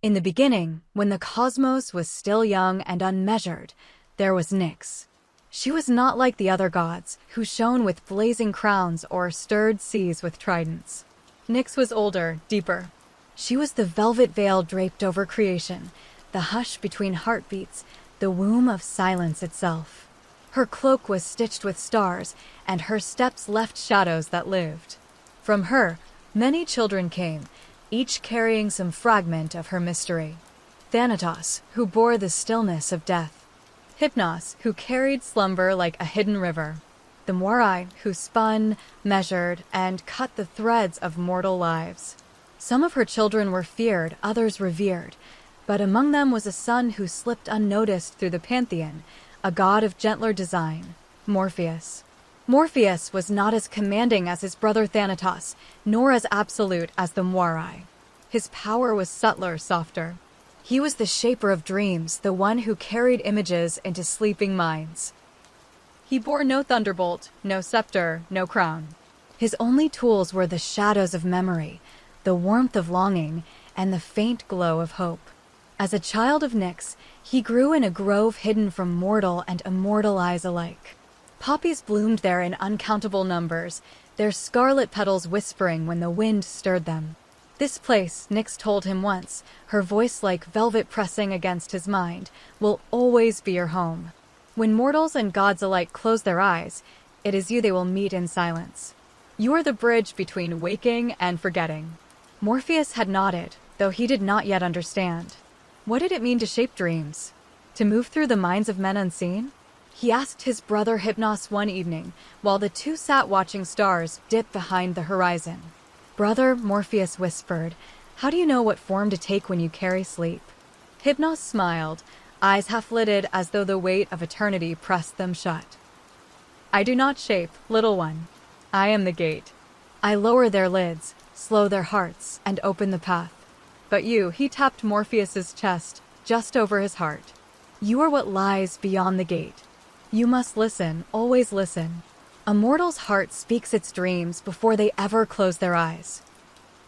In the beginning, when the cosmos was still young and unmeasured, there was Nyx. She was not like the other gods, who shone with blazing crowns or stirred seas with tridents. Nyx was older, deeper. She was the velvet veil draped over creation, the hush between heartbeats, the womb of silence itself. Her cloak was stitched with stars, and her steps left shadows that lived. From her, many children came, each carrying some fragment of her mystery. Thanatos, who bore the stillness of death. Hypnos, who carried slumber like a hidden river. The Moirai, who spun, measured, and cut the threads of mortal lives. Some of her children were feared, others revered, but among them was a son who slipped unnoticed through the pantheon, a god of gentler design, Morpheus. Morpheus was not as commanding as his brother Thanatos, nor as absolute as the Moirai. His power was subtler, softer. He was the shaper of dreams, the one who carried images into sleeping minds. He bore no thunderbolt, no scepter, no crown. His only tools were the shadows of memory, the warmth of longing, and the faint glow of hope. As a child of Nyx, he grew in a grove hidden from mortal and immortal eyes alike. Poppies bloomed there in uncountable numbers, their scarlet petals whispering when the wind stirred them. This place, Nyx told him once, her voice like velvet pressing against his mind, will always be your home. When mortals and gods alike close their eyes, it is you they will meet in silence. You are the bridge between waking and forgetting. Morpheus had nodded, though he did not yet understand. What did it mean to shape dreams? To move through the minds of men unseen? He asked his brother Hypnos one evening, while the two sat watching stars dip behind the horizon. "Brother," Morpheus whispered, "how do you know what form to take when you carry sleep?" Hypnos smiled, eyes half-lidded as though the weight of eternity pressed them shut. "I do not shape, little one. I am the gate. I lower their lids, slow their hearts, and open the path. But you," he tapped Morpheus's chest, just over his heart. "You are what lies beyond the gate. You must listen, always listen. A mortal's heart speaks its dreams before they ever close their eyes."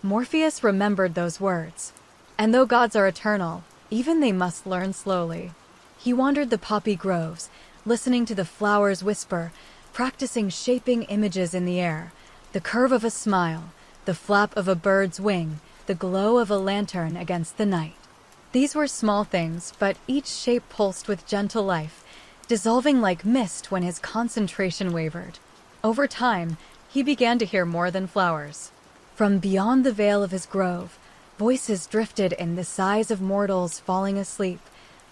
Morpheus remembered those words. And though gods are eternal, even they must learn slowly. He wandered the poppy groves, listening to the flowers whisper, practicing shaping images in the air, the curve of a smile, the flap of a bird's wing, the glow of a lantern against the night. These were small things, but each shape pulsed with gentle life, dissolving like mist when his concentration wavered. Over time, he began to hear more than flowers. From beyond the veil of his grove, voices drifted in the sighs of mortals falling asleep,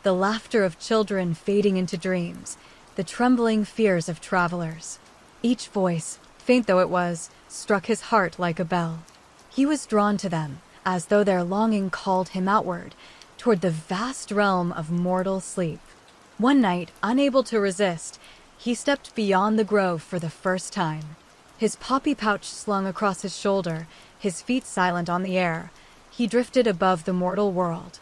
the laughter of children fading into dreams, the trembling fears of travelers. Each voice, faint though it was, struck his heart like a bell. He was drawn to them, as though their longing called him outward, toward the vast realm of mortal sleep. One night, unable to resist, he stepped beyond the grove for the first time. His poppy pouch slung across his shoulder, his feet silent on the air, he drifted above the mortal world.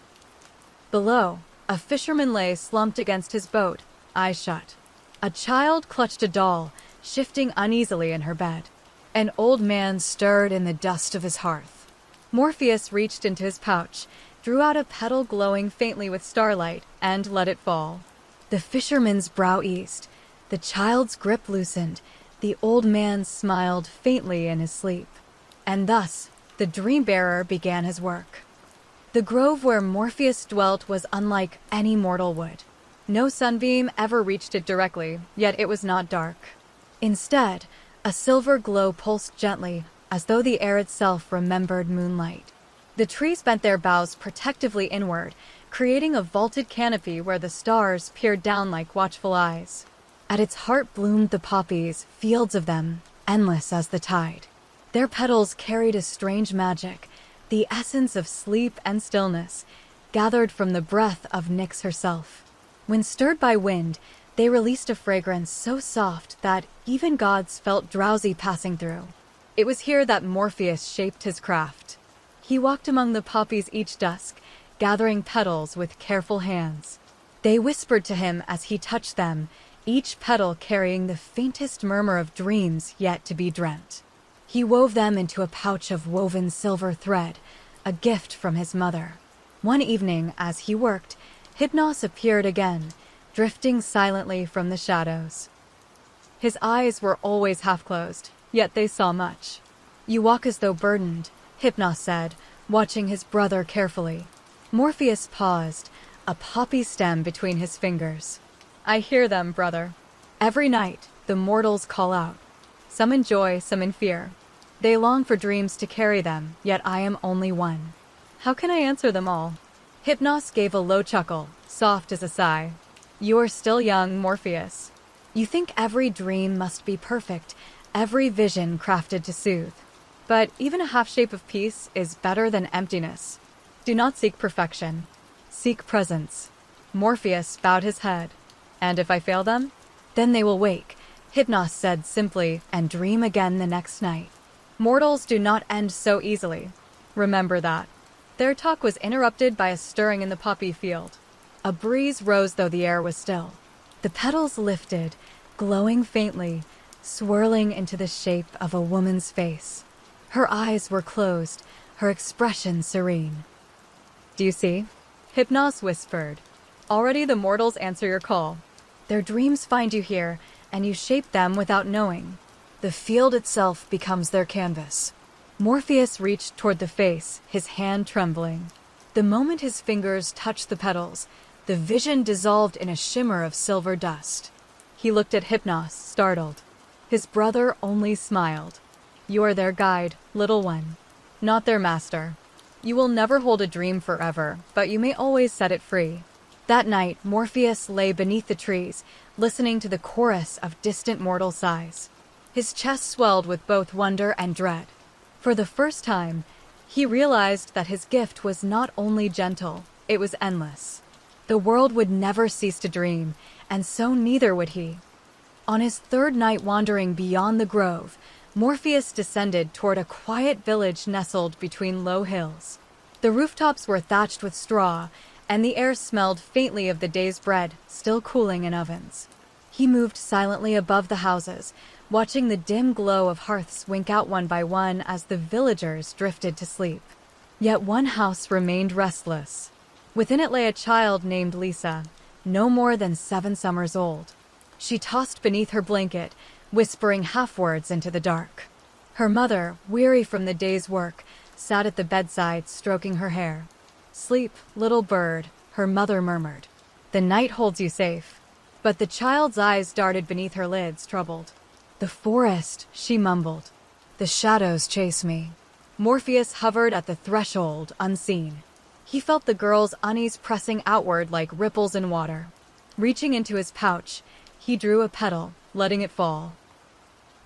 Below, a fisherman lay slumped against his boat, eyes shut. A child clutched a doll, shifting uneasily in her bed. An old man stirred in the dust of his hearth. Morpheus reached into his pouch, drew out a petal glowing faintly with starlight, and let it fall. The fisherman's brow eased, the child's grip loosened, the old man smiled faintly in his sleep. And thus, the Dreambearer began his work. The grove where Morpheus dwelt was unlike any mortal would. No sunbeam ever reached it directly, yet it was not dark. Instead, a silver glow pulsed gently, as though the air itself remembered moonlight. The trees bent their boughs protectively inward, creating a vaulted canopy where the stars peered down like watchful eyes. At its heart bloomed the poppies, fields of them, endless as the tide. Their petals carried a strange magic, the essence of sleep and stillness, gathered from the breath of Nyx herself. When stirred by wind, they released a fragrance so soft that even gods felt drowsy passing through. It was here that Morpheus shaped his craft. He walked among the poppies each dusk, gathering petals with careful hands. They whispered to him as he touched them, each petal carrying the faintest murmur of dreams yet to be dreamt. He wove them into a pouch of woven silver thread, a gift from his mother. One evening, as he worked, Hypnos appeared again, drifting silently from the shadows. His eyes were always half closed, yet they saw much. "You walk as though burdened," Hypnos said, watching his brother carefully. Morpheus paused, a poppy stem between his fingers. "I hear them, brother. Every night, the mortals call out. Some in joy, some in fear. They long for dreams to carry them, yet I am only one. How can I answer them all?" Hypnos gave a low chuckle, soft as a sigh. "You are still young, Morpheus. You think every dream must be perfect, every vision crafted to soothe. But even a half shape of peace is better than emptiness. Do not seek perfection. Seek presence." Morpheus bowed his head. "And if I fail them? Then they will wake," Hypnos said simply, "and dream again the next night. Mortals do not end so easily. Remember that." Their talk was interrupted by a stirring in the poppy field. A breeze rose though the air was still. The petals lifted, glowing faintly, swirling into the shape of a woman's face. Her eyes were closed, her expression serene. "Do you see?" Hypnos whispered. "Already the mortals answer your call. Their dreams find you here, and you shape them without knowing. The field itself becomes their canvas." Morpheus reached toward the face, his hand trembling. The moment his fingers touched the petals, the vision dissolved in a shimmer of silver dust. He looked at Hypnos, startled. His brother only smiled. "You are their guide, little one, not their master. You will never hold a dream forever, but you may always set it free." That night, Morpheus lay beneath the trees, listening to the chorus of distant mortal sighs. His chest swelled with both wonder and dread. For the first time, he realized that his gift was not only gentle, it was endless. The world would never cease to dream, and so neither would he. On his third night wandering beyond the grove, Morpheus descended toward a quiet village nestled between low hills. The rooftops were thatched with straw, and the air smelled faintly of the day's bread, still cooling in ovens. He moved silently above the houses, watching the dim glow of hearths wink out one by one as the villagers drifted to sleep. Yet one house remained restless. Within it lay a child named Lisa, no more than 7 summers old. She tossed beneath her blanket, whispering half-words into the dark. Her mother, weary from the day's work, sat at the bedside stroking her hair. "Sleep, little bird," her mother murmured. "The night holds you safe." But the child's eyes darted beneath her lids, troubled. "The forest," she mumbled. "The shadows chase me." Morpheus hovered at the threshold, unseen. He felt the girl's unease pressing outward like ripples in water. Reaching into his pouch, he drew a petal, letting it fall.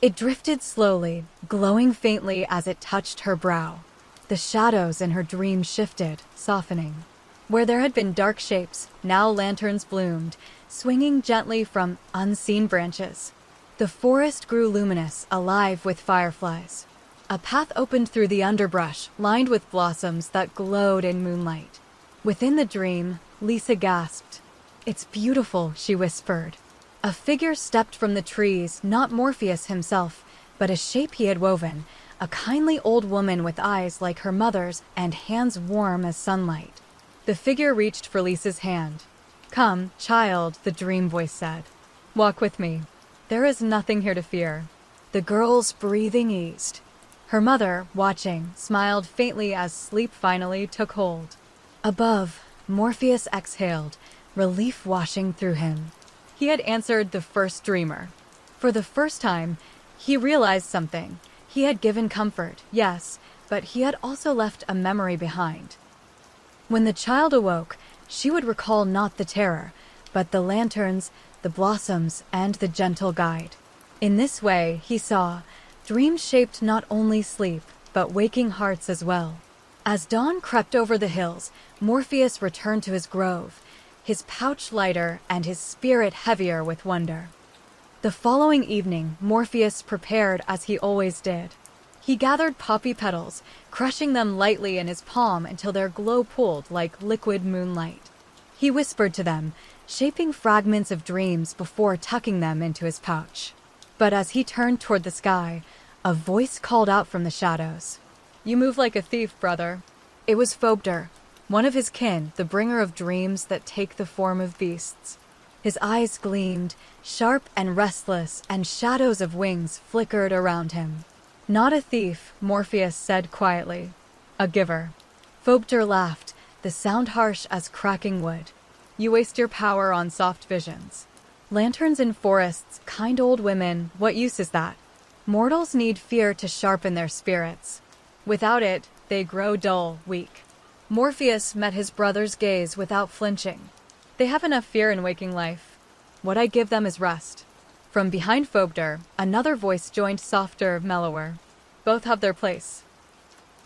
It drifted slowly, glowing faintly as it touched her brow. The shadows in her dream shifted, softening. Where there had been dark shapes, now lanterns bloomed, swinging gently from unseen branches. The forest grew luminous, alive with fireflies. A path opened through the underbrush, lined with blossoms that glowed in moonlight. Within the dream, Lisa gasped. "It's beautiful," she whispered. A figure stepped from the trees, not Morpheus himself, but a shape he had woven, a kindly old woman with eyes like her mother's and hands warm as sunlight. The figure reached for Lisa's hand. "Come, child," the dream voice said. "Walk with me. There is nothing here to fear." The girl's breathing eased. Her mother, watching, smiled faintly as sleep finally took hold. Above, Morpheus exhaled, relief washing through him. He had answered the first dreamer. For the first time, he realized something. He had given comfort, yes, but he had also left a memory behind. When the child awoke, she would recall not the terror, but the lanterns, the blossoms, and the gentle guide. In this way, he saw, dreams shaped not only sleep, but waking hearts as well. As dawn crept over the hills, Morpheus returned to his grove, his pouch lighter and his spirit heavier with wonder. The following evening, Morpheus prepared as he always did. He gathered poppy petals, crushing them lightly in his palm until their glow pooled like liquid moonlight. He whispered to them, shaping fragments of dreams before tucking them into his pouch. But as he turned toward the sky, a voice called out from the shadows. "You move like a thief, brother." It was Phobder, one of his kin, the bringer of dreams that take the form of beasts. His eyes gleamed, sharp and restless, and shadows of wings flickered around him. "Not a thief," Morpheus said quietly. "A giver." Phobter laughed, the sound harsh as cracking wood. "You waste your power on soft visions. Lanterns in forests, kind old women, what use is that? Mortals need fear to sharpen their spirits. Without it, they grow dull, weak." Morpheus met his brother's gaze without flinching. "They have enough fear in waking life. What I give them is rest." From behind Phobter, another voice joined, softer, mellower. "Both have their place."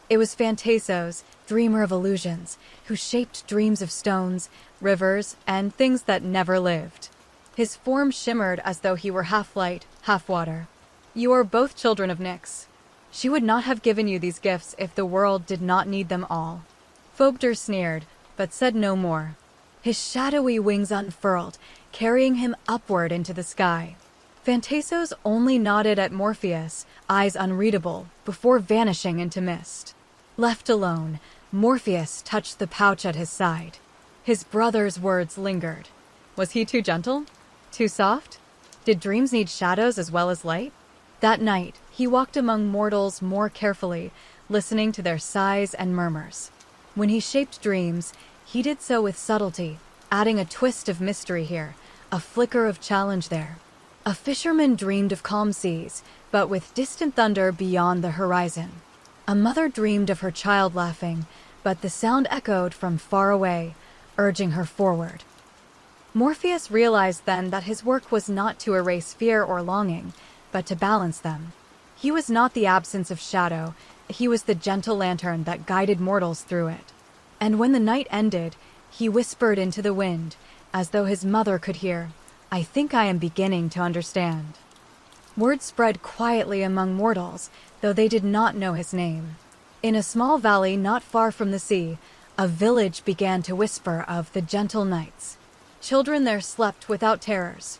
It was Phantasos, dreamer of illusions, who shaped dreams of stones, rivers, and things that never lived. His form shimmered as though he were half light, half water. "You are both children of Nyx. She would not have given you these gifts if the world did not need them all." Phobter sneered, but said no more. His shadowy wings unfurled, carrying him upward into the sky. Phantasos only nodded at Morpheus, eyes unreadable, before vanishing into mist. Left alone, Morpheus touched the pouch at his side. His brother's words lingered. Was he too gentle? Too soft? Did dreams need shadows as well as light? That night, he walked among mortals more carefully, listening to their sighs and murmurs. When he shaped dreams, he did so with subtlety, adding a twist of mystery here, a flicker of challenge there. A fisherman dreamed of calm seas, but with distant thunder beyond the horizon. A mother dreamed of her child laughing, but the sound echoed from far away, urging her forward. Morpheus realized then that his work was not to erase fear or longing, but to balance them. He was not the absence of shadow, he was the gentle lantern that guided mortals through it. And when the night ended, he whispered into the wind, as though his mother could hear, "I think I am beginning to understand." Word spread quietly among mortals, though they did not know his name. In a small valley not far from the sea, a village began to whisper of the gentle nights. Children there slept without terrors.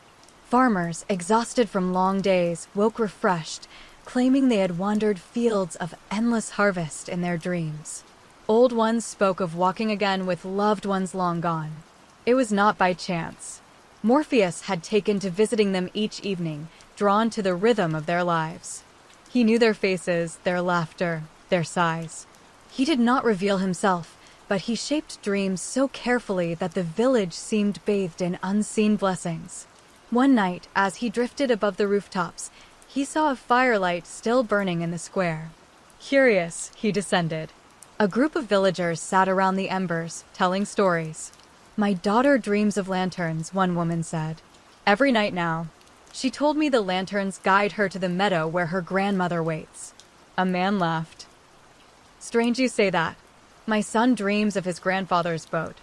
Farmers, exhausted from long days, woke refreshed, claiming they had wandered fields of endless harvest in their dreams. Old ones spoke of walking again with loved ones long gone. It was not by chance. Morpheus had taken to visiting them each evening, drawn to the rhythm of their lives. He knew their faces, their laughter, their sighs. He did not reveal himself, but he shaped dreams so carefully that the village seemed bathed in unseen blessings. One night, as he drifted above the rooftops, he saw a firelight still burning in the square. Curious, he descended. A group of villagers sat around the embers, telling stories. "My daughter dreams of lanterns," one woman said. "Every night now. She told me the lanterns guide her to the meadow where her grandmother waits." A man laughed. "Strange you say that. My son dreams of his grandfather's boat.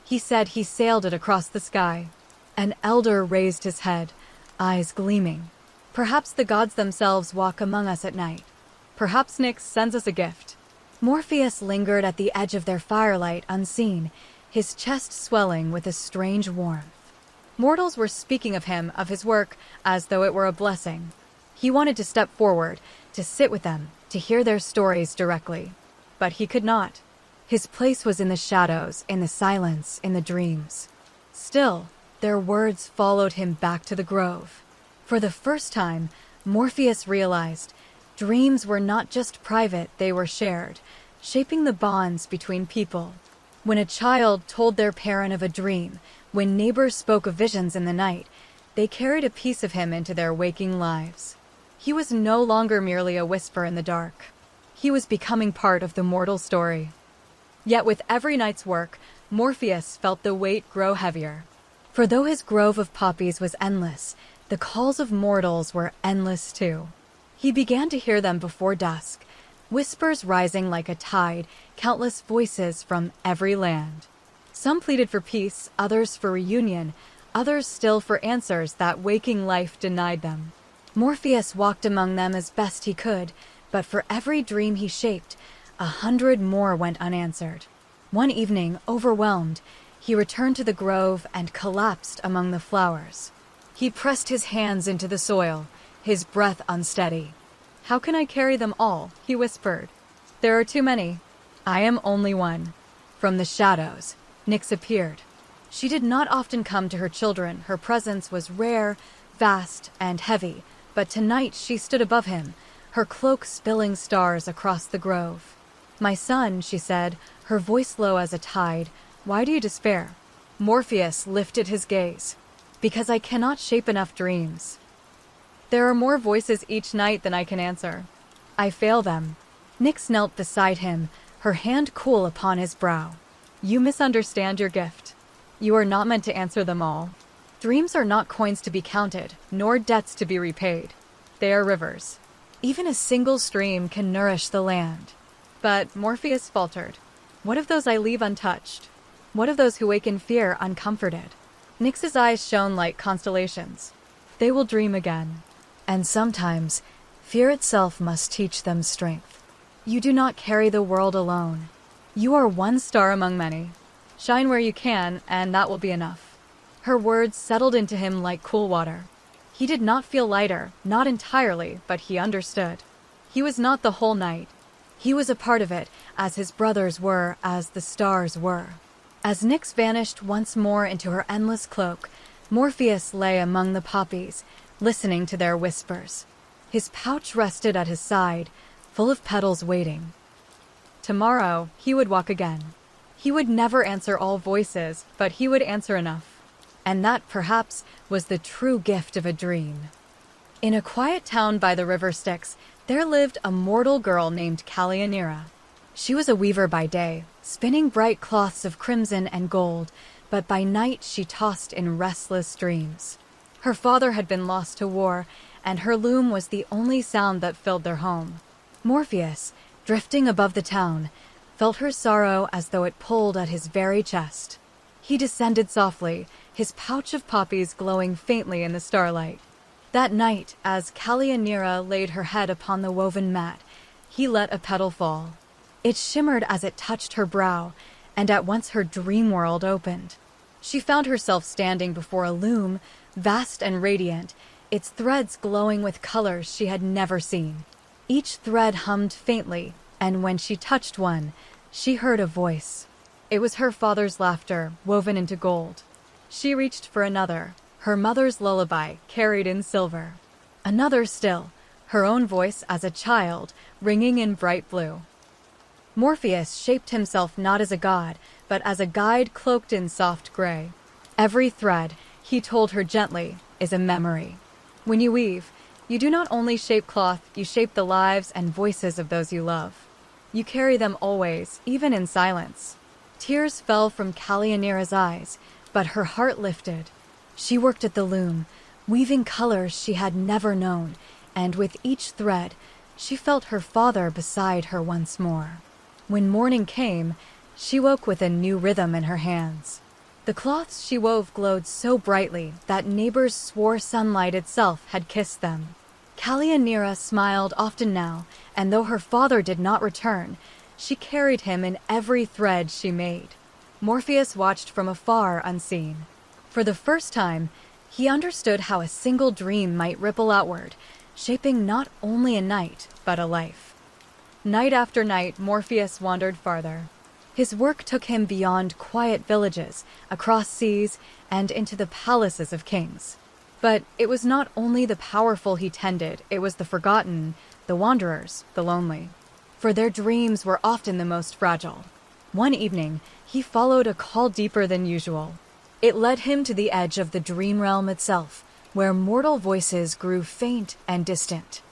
He said he sailed it across the sky." An elder raised his head, eyes gleaming. "Perhaps the gods themselves walk among us at night. Perhaps Nyx sends us a gift." Morpheus lingered at the edge of their firelight unseen, his chest swelling with a strange warmth. Mortals were speaking of him, of his work, as though it were a blessing. He wanted to step forward, to sit with them, to hear their stories directly. But he could not. His place was in the shadows, in the silence, in the dreams. Still, their words followed him back to the grove. For the first time, Morpheus realized dreams were not just private, they were shared, shaping the bonds between people. When a child told their parent of a dream, when neighbors spoke of visions in the night, they carried a piece of him into their waking lives. He was no longer merely a whisper in the dark. He was becoming part of the mortal story. Yet with every night's work, Morpheus felt the weight grow heavier. For though his grove of poppies was endless, the calls of mortals were endless too. He began to hear them before dusk, whispers rising like a tide, countless voices from every land. Some pleaded for peace, others for reunion, others still for answers that waking life denied them. Morpheus walked among them as best he could, but for every dream he shaped, 100 more went unanswered. One evening, overwhelmed, he returned to the grove and collapsed among the flowers. He pressed his hands into the soil, his breath unsteady. "How can I carry them all?" he whispered. "There are too many. I am only one." From the shadows, Nyx appeared. She did not often come to her children. Her presence was rare, vast, and heavy, but tonight she stood above him, her cloak spilling stars across the grove. "My son," she said, her voice low as a tide, "why do you despair?" Morpheus lifted his gaze. "Because I cannot shape enough dreams. There are more voices each night than I can answer. I fail them." Nyx knelt beside him, her hand cool upon his brow. "You misunderstand your gift. You are not meant to answer them all. Dreams are not coins to be counted, nor debts to be repaid. They are rivers. Even a single stream can nourish the land." But Morpheus faltered. "What of those I leave untouched? What of those who wake in fear uncomforted?" Nyx's eyes shone like constellations. "They will dream again. And sometimes, fear itself must teach them strength. You do not carry the world alone. You are one star among many. Shine where you can, and that will be enough." Her words settled into him like cool water. He did not feel lighter, not entirely, but he understood. He was not the whole night. He was a part of it, as his brothers were, as the stars were. As Nyx vanished once more into her endless cloak, Morpheus lay among the poppies, listening to their whispers. His pouch rested at his side, full of petals waiting. Tomorrow, he would walk again. He would never answer all voices, but he would answer enough. And that, perhaps, was the true gift of a dream. In a quiet town by the river Styx, there lived a mortal girl named Kalyanira. She was a weaver by day, spinning bright cloths of crimson and gold, but by night she tossed in restless dreams. Her father had been lost to war, and her loom was the only sound that filled their home. Morpheus, drifting above the town, felt her sorrow as though it pulled at his very chest. He descended softly, his pouch of poppies glowing faintly in the starlight. That night, as Kalyanira laid her head upon the woven mat, he let a petal fall. It shimmered as it touched her brow, and at once her dream world opened. She found herself standing before a loom, vast and radiant, its threads glowing with colors she had never seen. Each thread hummed faintly, and when she touched one, she heard a voice. It was her father's laughter, woven into gold. She reached for another, her mother's lullaby, carried in silver. Another still, her own voice as a child, ringing in bright blue. Morpheus shaped himself not as a god, but as a guide cloaked in soft gray. Every thread, he told her gently, is a memory. When you weave, you do not only shape cloth, you shape the lives and voices of those you love. You carry them always, even in silence. Tears fell from Kalyanira's eyes, but her heart lifted. She worked at the loom, weaving colors she had never known, and with each thread, she felt her father beside her once more. When morning came, she woke with a new rhythm in her hands. The cloths she wove glowed so brightly that neighbors swore sunlight itself had kissed them. Kalyanira smiled often now, and though her father did not return, she carried him in every thread she made. Morpheus watched from afar unseen. For the first time, he understood how a single dream might ripple outward, shaping not only a night, but a life. Night after night, Morpheus wandered farther. His work took him beyond quiet villages, across seas, and into the palaces of kings. But it was not only the powerful he tended, it was the forgotten, the wanderers, the lonely. For their dreams were often the most fragile. One evening, he followed a call deeper than usual. It led him to the edge of the dream realm itself, where mortal voices grew faint and distant.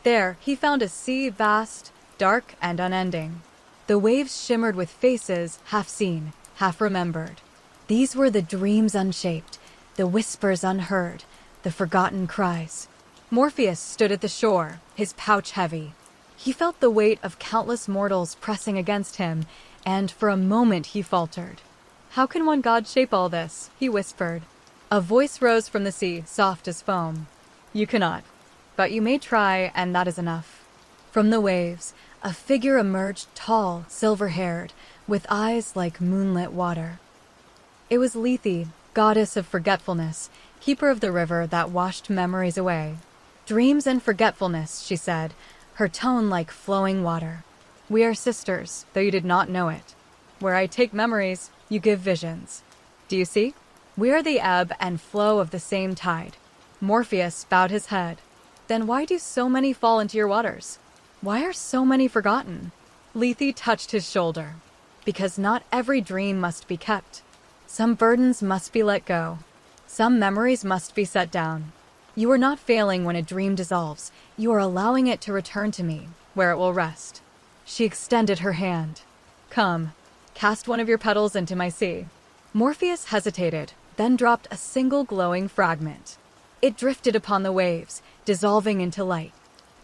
There, he found a sea vast, dark, and unending. The waves shimmered with faces half seen, half remembered. These were the dreams unshaped, the whispers unheard, the forgotten cries. Morpheus stood at the shore, his pouch heavy. He felt the weight of countless mortals pressing against him, and for a moment he faltered. "How can one god shape all this?" he whispered. A voice rose from the sea, soft as foam. "You cannot, but you may try, and that is enough." From the waves, a figure emerged, tall, silver-haired, with eyes like moonlit water. It was Lethe, goddess of forgetfulness, keeper of the river that washed memories away. "Dreams and forgetfulness," she said, her tone like flowing water. "We are sisters, though you did not know it. Where I take memories, you give visions. Do you see? We are the ebb and flow of the same tide. Morpheus bowed his head. Then why do so many fall into your waters? Why are so many forgotten? Lethe touched his shoulder. Because not every dream must be kept. Some burdens must be let go. Some memories must be set down. You are not failing when a dream dissolves. You are allowing it to return to me, where it will rest. She extended her hand. Come, cast one of your petals into my sea. Morpheus hesitated, then dropped a single glowing fragment. It drifted upon the waves, dissolving into light.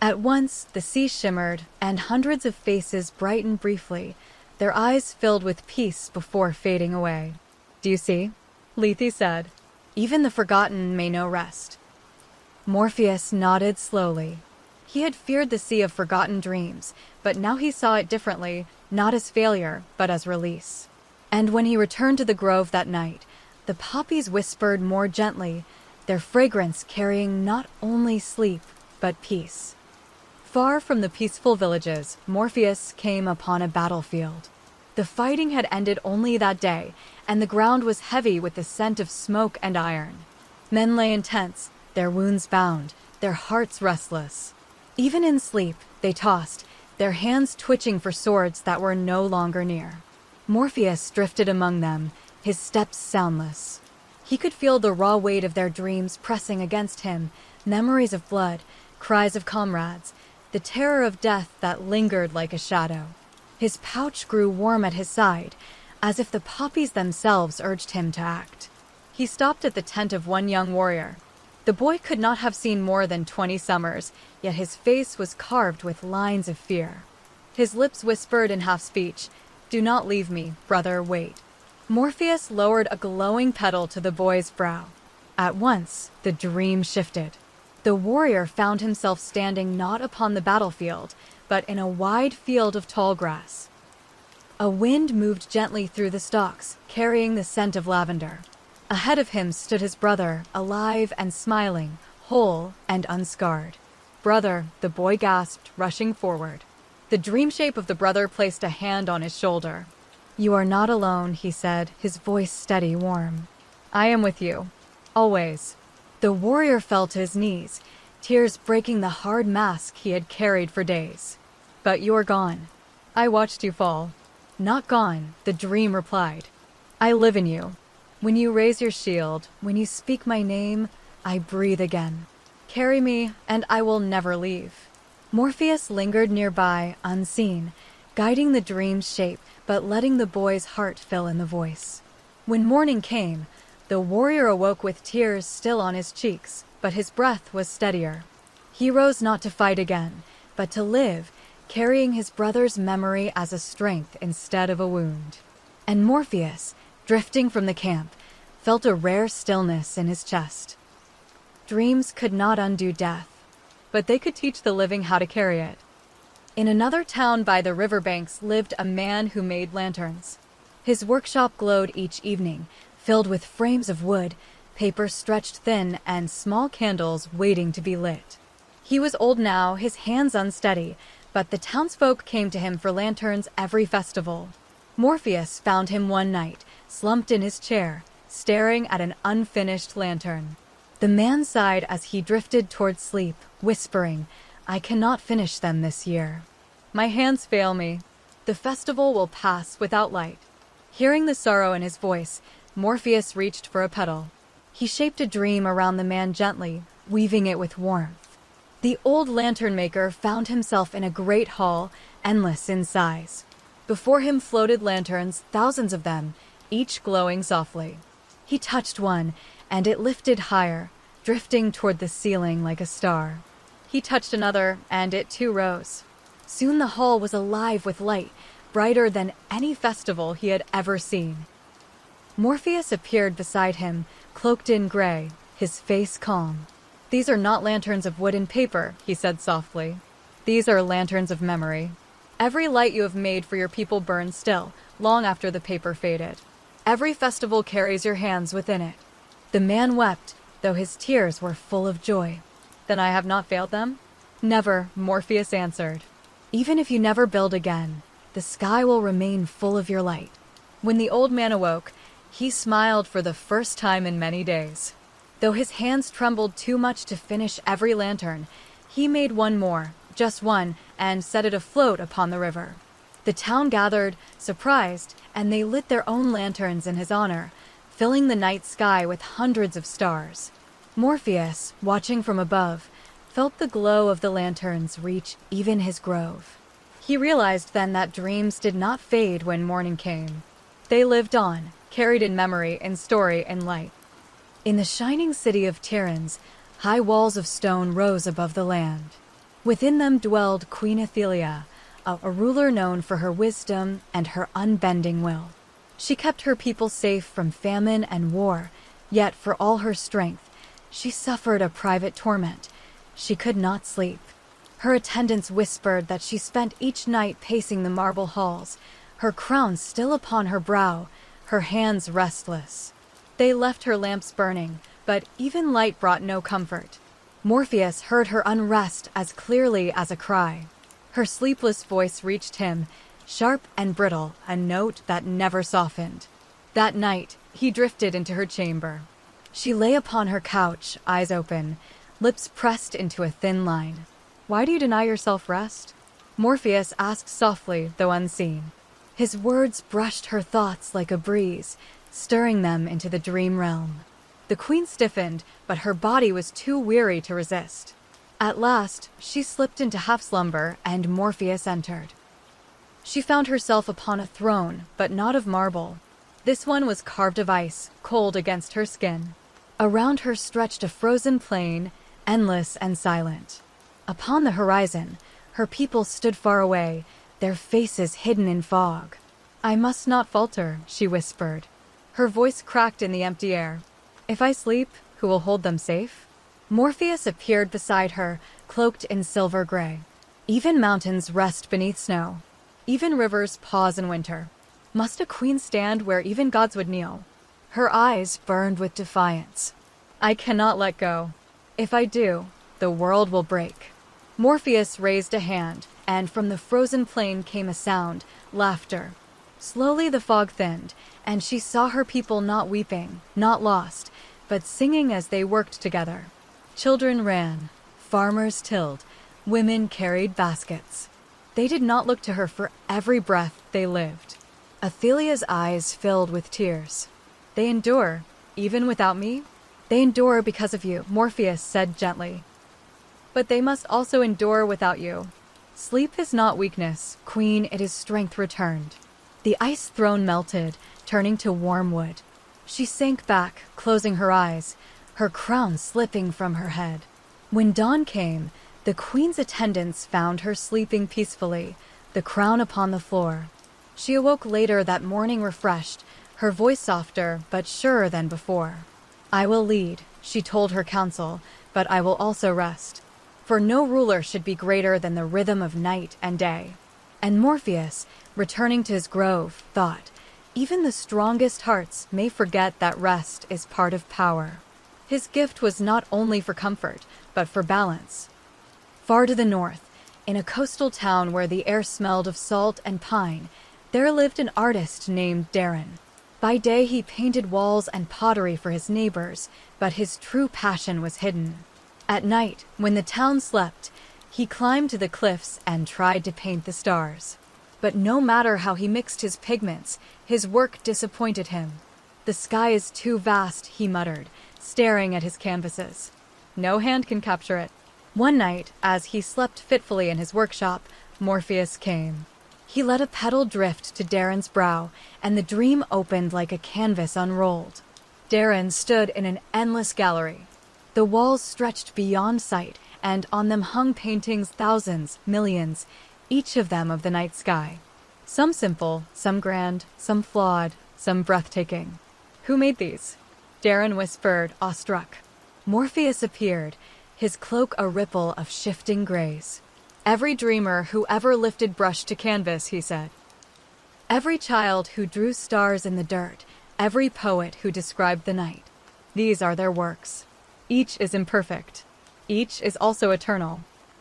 At once, the sea shimmered, and hundreds of faces brightened briefly, their eyes filled with peace before fading away. Do you see? Lethe said. Even the forgotten may know rest. Morpheus nodded slowly. He had feared the sea of forgotten dreams, but now he saw it differently, not as failure, but as release. And when he returned to the grove that night, the poppies whispered more gently, their fragrance carrying not only sleep, but peace. Far from the peaceful villages, Morpheus came upon a battlefield. The fighting had ended only that day, and the ground was heavy with the scent of smoke and iron. Men lay in tents, their wounds bound, their hearts restless. Even in sleep, they tossed, their hands twitching for swords that were no longer near. Morpheus drifted among them, his steps soundless. He could feel the raw weight of their dreams pressing against him, memories of blood, cries of comrades, the terror of death that lingered like a shadow. His pouch grew warm at his side, as if the poppies themselves urged him to act. He stopped at the tent of one young warrior. The boy could not have seen more than 20 summers, yet his face was carved with lines of fear. His lips whispered in half-speech, "Do not leave me, brother, wait." Morpheus lowered a glowing petal to the boy's brow. At once, the dream shifted. The warrior found himself standing not upon the battlefield, but in a wide field of tall grass. A wind moved gently through the stalks, carrying the scent of lavender. Ahead of him stood his brother, alive and smiling, whole and unscarred. "Brother," the boy gasped, rushing forward. The dream shape of the brother placed a hand on his shoulder. "You are not alone," he said, his voice steady, warm. "I am with you. Always." The warrior fell to his knees, tears breaking the hard mask he had carried for days. "But you are gone. I watched you fall." "Not gone," the dream replied. "I live in you. When you raise your shield, when you speak my name, I breathe again. Carry me, and I will never leave." Morpheus lingered nearby, unseen, guiding the dream's shape, but letting the boy's heart fill in the voice. When morning came, the warrior awoke with tears still on his cheeks, but his breath was steadier. He rose not to fight again, but to live, carrying his brother's memory as a strength instead of a wound. And Morpheus, drifting from the camp, felt a rare stillness in his chest. Dreams could not undo death, but they could teach the living how to carry it. In another town by the riverbanks lived a man who made lanterns. His workshop glowed each evening, filled with frames of wood, paper stretched thin, and small candles waiting to be lit. He was old now, his hands unsteady, but the townsfolk came to him for lanterns every festival. Morpheus found him one night, slumped in his chair, staring at an unfinished lantern. The man sighed as he drifted toward sleep, whispering, "I cannot finish them this year. My hands fail me. The festival will pass without light." Hearing the sorrow in his voice, Morpheus reached for a petal. He shaped a dream around the man gently, weaving it with warmth. The old lantern maker found himself in a great hall, endless in size. Before him floated lanterns, thousands of them, each glowing softly. He touched one, and it lifted higher, drifting toward the ceiling like a star. He touched another, and it too rose. Soon the hall was alive with light, brighter than any festival he had ever seen. Morpheus appeared beside him, cloaked in gray, his face calm. "These are not lanterns of wood and paper," he said softly. "These are lanterns of memory. Every light you have made for your people burns still, long after the paper faded. Every festival carries your hands within it." The man wept, though his tears were full of joy. "Then I have not failed them?" "Never," Morpheus answered. "Even if you never build again, the sky will remain full of your light. When the old man awoke, he smiled for the first time in many days. Though his hands trembled too much to finish every lantern, he made one more, just one, and set it afloat upon the river. The town gathered, surprised, and they lit their own lanterns in his honor, filling the night sky with hundreds of stars. Morpheus, watching from above, felt the glow of the lanterns reach even his grove. He realized then that dreams did not fade when morning came. They lived on, carried in memory, in story, and light. In the shining city of Tiryns, high walls of stone rose above the land. Within them dwelled Queen Athelia, a ruler known for her wisdom and her unbending will. She kept her people safe from famine and war, yet for all her strength, she suffered a private torment. She could not sleep. Her attendants whispered that she spent each night pacing the marble halls, her crown still upon her brow, her hands restless. They left her lamps burning, but even light brought no comfort. Morpheus heard her unrest as clearly as a cry. Her sleepless voice reached him, sharp and brittle, a note that never softened. That night, he drifted into her chamber. She lay upon her couch, eyes open, lips pressed into a thin line. "Why do you deny yourself rest?" Morpheus asked softly, though unseen. His words brushed her thoughts like a breeze, stirring them into the dream realm. The queen stiffened, but her body was too weary to resist. At last, she slipped into half-slumber, and Morpheus entered. She found herself upon a throne, but not of marble. This one was carved of ice, cold against her skin. Around her stretched a frozen plain, endless and silent. Upon the horizon, her people stood far away, their faces hidden in fog. "I must not falter," she whispered. Her voice cracked in the empty air. "If I sleep, who will hold them safe?" Morpheus appeared beside her, cloaked in silver gray. Even mountains rest beneath snow. Even rivers pause in winter. Must a queen stand where even gods would kneel? Her eyes burned with defiance. "I cannot let go. If I do, the world will break." Morpheus raised a hand, and from the frozen plain came a sound, laughter. Slowly the fog thinned, and she saw her people not weeping, not lost, but singing as they worked together. Children ran, farmers tilled, women carried baskets. They did not look to her for every breath they lived. Athelia's eyes filled with tears. "They endure, even without me?" "They endure because of you," Morpheus said gently. "But they must also endure without you. Sleep is not weakness, Queen, it is strength returned." The ice throne melted, turning to warm wood. She sank back, closing her eyes, her crown slipping from her head. When dawn came, the queen's attendants found her sleeping peacefully, the crown upon the floor. She awoke later that morning refreshed, her voice softer but surer than before. "I will lead," she told her council, "but I will also rest. For no ruler should be greater than the rhythm of night and day." And Morpheus, returning to his grove, thought, even the strongest hearts may forget that rest is part of power. His gift was not only for comfort, but for balance. Far to the north, in a coastal town where the air smelled of salt and pine, there lived an artist named Darren. By day he painted walls and pottery for his neighbors, but his true passion was hidden. At night, when the town slept, he climbed to the cliffs and tried to paint the stars. But no matter how he mixed his pigments, his work disappointed him. "The sky is too vast," he muttered, staring at his canvases. "No hand can capture it." One night, as he slept fitfully in his workshop, Morpheus came. He let a petal drift to Darren's brow, and the dream opened like a canvas unrolled. Darren stood in an endless gallery. The walls stretched beyond sight, and on them hung paintings thousands, millions, each of them of the night sky. Some simple, some grand, some flawed, some breathtaking. "Who made these?" Darren whispered, awestruck. Morpheus appeared, his cloak a ripple of shifting grays. "Every dreamer who ever lifted brush to canvas," he said. "Every child who drew stars in the dirt, every poet who described the night. These are their works. Each is imperfect. Each is also eternal."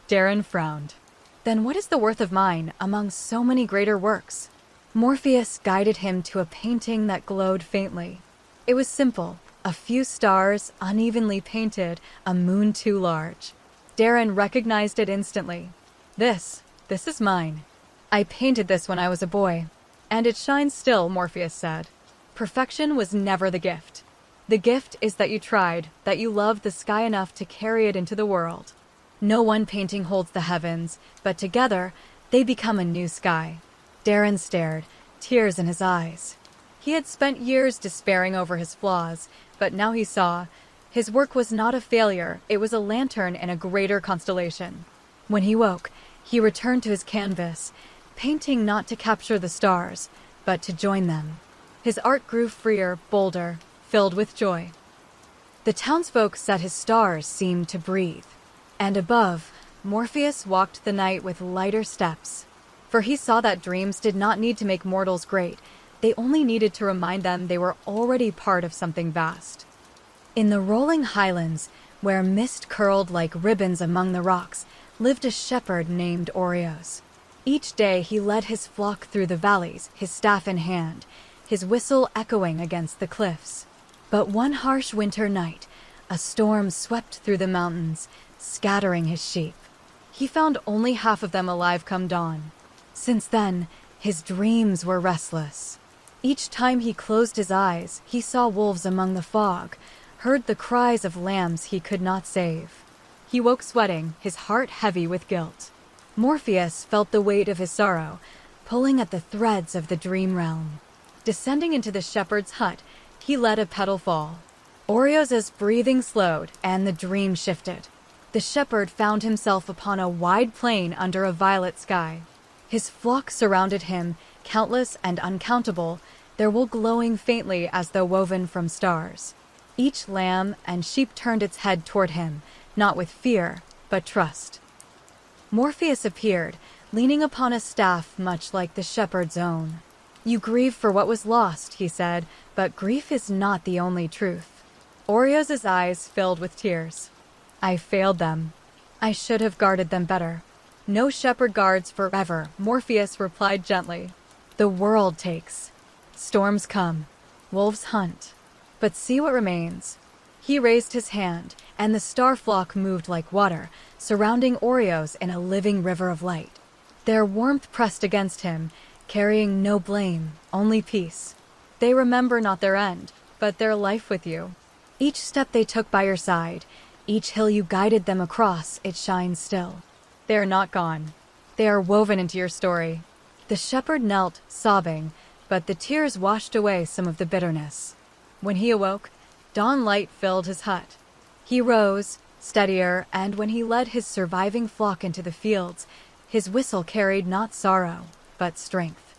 Darren frowned. "Then what is the worth of mine among so many greater works?" Morpheus guided him to a painting that glowed faintly. It was simple, a few stars, unevenly painted, a moon too large. Darren recognized it instantly. This is mine. I painted this when I was a boy. And it shines still, Morpheus said. Perfection was never the gift. The gift is that you tried, that you loved the sky enough to carry it into the world. No one painting holds the heavens, but together, they become a new sky. Darren stared, tears in his eyes. He had spent years despairing over his flaws, but now he saw his work was not a failure, it was a lantern in a greater constellation. When he woke, he returned to his canvas, painting not to capture the stars, but to join them. His art grew freer, bolder, filled with joy. The townsfolk said his stars seemed to breathe. And above, Morpheus walked the night with lighter steps. For he saw that dreams did not need to make mortals great, they only needed to remind them they were already part of something vast. In the rolling highlands, where mist curled like ribbons among the rocks, lived a shepherd named Oreos. Each day he led his flock through the valleys, his staff in hand, his whistle echoing against the cliffs. But one harsh winter night, a storm swept through the mountains, scattering his sheep. He found only half of them alive come dawn. Since then, his dreams were restless. Each time he closed his eyes, he saw wolves among the fog, heard the cries of lambs he could not save. He woke sweating, his heart heavy with guilt. Morpheus felt the weight of his sorrow, pulling at the threads of the dream realm. Descending into the shepherd's hut, he let a petal fall. Oreos' breathing slowed, and the dream shifted. The shepherd found himself upon a wide plain under a violet sky. His flock surrounded him, countless and uncountable, their wool glowing faintly as though woven from stars. Each lamb and sheep turned its head toward him, not with fear, but trust. Morpheus appeared, leaning upon a staff much like the shepherd's own. "You grieve for what was lost," he said, "but grief is not the only truth." Oreos' eyes filled with tears. "I failed them. I should have guarded them better." "No shepherd guards forever," Morpheus replied gently. "The world takes. Storms come. Wolves hunt. But see what remains." He raised his hand, and the star flock moved like water, surrounding Oreos in a living river of light. Their warmth pressed against him, carrying no blame, only peace. They remember not their end, but their life with you. Each step they took by your side, each hill you guided them across, it shines still. They are not gone. They are woven into your story. The shepherd knelt, sobbing, but the tears washed away some of the bitterness. When he awoke, dawn light filled his hut. He rose, steadier, and when he led his surviving flock into the fields, his whistle carried not sorrow, but strength.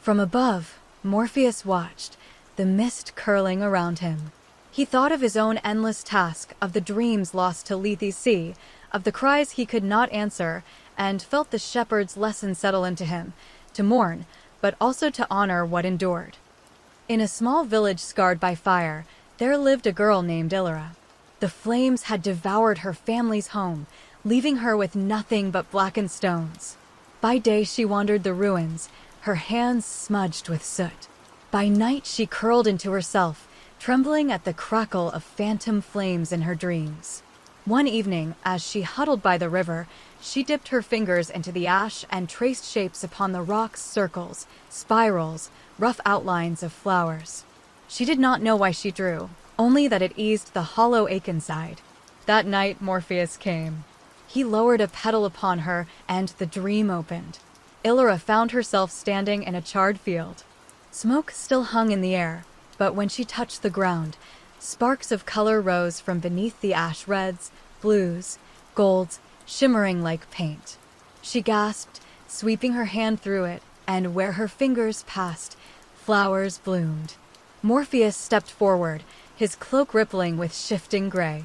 From above, Morpheus watched, the mist curling around him. He thought of his own endless task, of the dreams lost to Lethe's sea, of the cries he could not answer, and felt the shepherd's lesson settle into him, to mourn, but also to honor what endured. In a small village scarred by fire, there lived a girl named Illyra. The flames had devoured her family's home, leaving her with nothing but blackened stones. By day she wandered the ruins, her hands smudged with soot. By night she curled into herself, trembling at the crackle of phantom flames in her dreams. One evening, as she huddled by the river, she dipped her fingers into the ash and traced shapes upon the rocks, circles, spirals, rough outlines of flowers. She did not know why she drew, only that it eased the hollow ache inside. That night Morpheus came. He lowered a petal upon her, and the dream opened. Illyra found herself standing in a charred field. Smoke still hung in the air, but when she touched the ground, sparks of color rose from beneath the ash, reds, blues, golds, shimmering like paint. She gasped, sweeping her hand through it, and where her fingers passed, flowers bloomed. Morpheus stepped forward, his cloak rippling with shifting gray.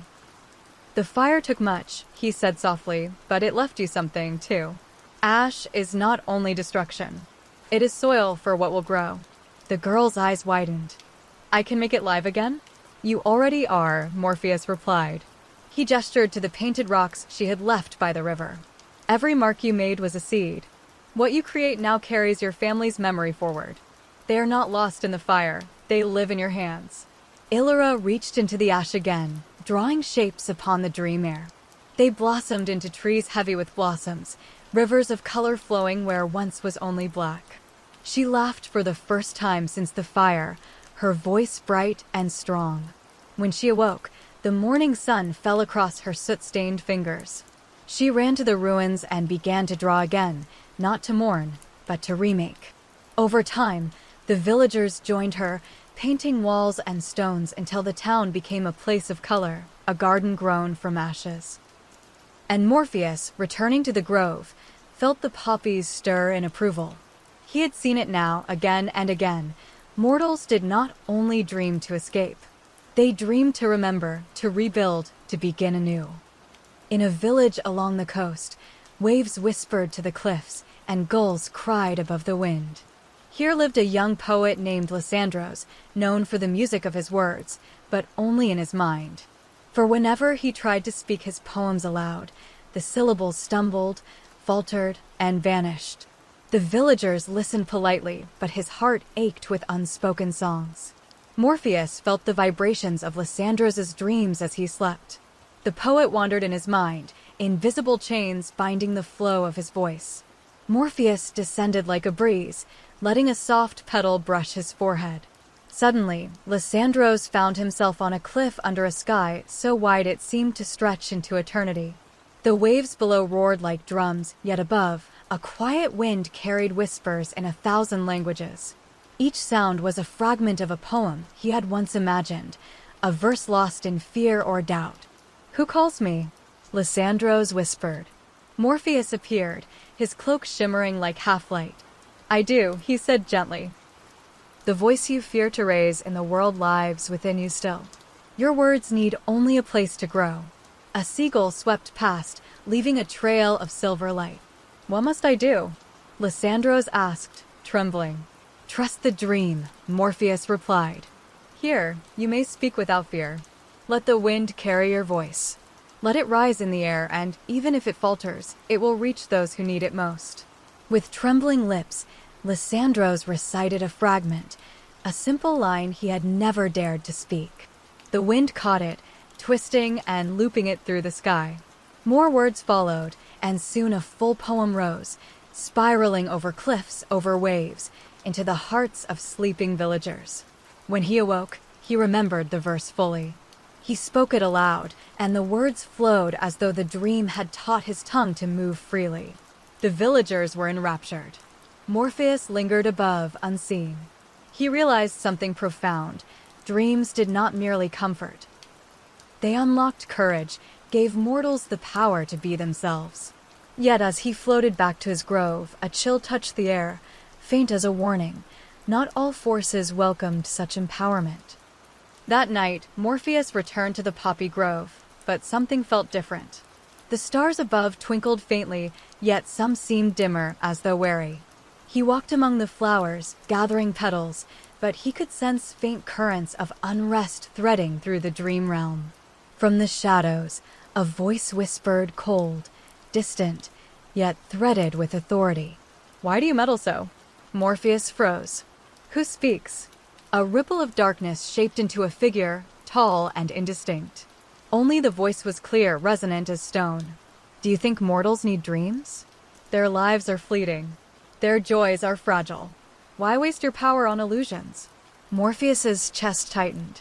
"The fire took much," he said softly, "but it left you something, too. Ash is not only destruction. It is soil for what will grow." The girl's eyes widened. "I can make it live again?" "You already are," Morpheus replied. He gestured to the painted rocks she had left by the river. "Every mark you made was a seed. What you create now carries your family's memory forward. They are not lost in the fire, they live in your hands. Illyra reached into the ash again, drawing shapes upon the dream air. They blossomed into trees heavy with blossoms, rivers of color flowing where once was only black. She laughed for the first time since the fire, her voice bright and strong. When she awoke, the morning sun fell across her soot-stained fingers. She ran to the ruins and began to draw again, not to mourn, but to remake. Over time, the villagers joined her, painting walls and stones until the town became a place of color, a garden grown from ashes. And Morpheus, returning to the grove, felt the poppies stir in approval. He had seen it now, again and again. Mortals did not only dream to escape. They dreamed to remember, to rebuild, to begin anew. In a village along the coast, waves whispered to the cliffs, and gulls cried above the wind. Here lived a young poet named Lysandros, known for the music of his words, but only in his mind. For whenever he tried to speak his poems aloud, the syllables stumbled, faltered, and vanished. The villagers listened politely, but his heart ached with unspoken songs. Morpheus felt the vibrations of Lysandros' dreams as he slept. The poet wandered in his mind, invisible chains binding the flow of his voice. Morpheus descended like a breeze, letting a soft petal brush his forehead. Suddenly, Lysandros found himself on a cliff under a sky so wide it seemed to stretch into eternity. The waves below roared like drums, yet above, a quiet wind carried whispers in 1,000 languages. Each sound was a fragment of a poem he had once imagined, a verse lost in fear or doubt. "Who calls me?" Lysandros whispered. Morpheus appeared, his cloak shimmering like half-light. "I do," he said gently. "The voice you fear to raise in the world lives within you still. Your words need only a place to grow." A seagull swept past, leaving a trail of silver light. "What must I do?" Lysandros asked, trembling. "Trust the dream," Morpheus replied. "Here, you may speak without fear. Let the wind carry your voice. Let it rise in the air, and even if it falters, it will reach those who need it most." With trembling lips, Lysandros recited a fragment, a simple line he had never dared to speak. The wind caught it, twisting and looping it through the sky. More words followed, and soon a full poem rose, spiraling over cliffs, over waves, into the hearts of sleeping villagers. When he awoke, he remembered the verse fully. He spoke it aloud, and the words flowed as though the dream had taught his tongue to move freely. The villagers were enraptured. Morpheus lingered above, unseen. He realized something profound. Dreams did not merely comfort. They unlocked courage, gave mortals the power to be themselves. Yet as he floated back to his grove, a chill touched the air, faint as a warning. Not all forces welcomed such empowerment. That night, Morpheus returned to the poppy grove, but something felt different. The stars above twinkled faintly, yet some seemed dimmer, as though wary. He walked among the flowers, gathering petals, but he could sense faint currents of unrest threading through the dream realm. From the shadows, a voice whispered, cold, distant, yet threaded with authority. "Why do you meddle so?" Morpheus froze. "Who speaks?" A ripple of darkness shaped into a figure, tall and indistinct. Only the voice was clear, resonant as stone. "Do you think mortals need dreams? Their lives are fleeting. Their joys are fragile. Why waste your power on illusions?" Morpheus's chest tightened.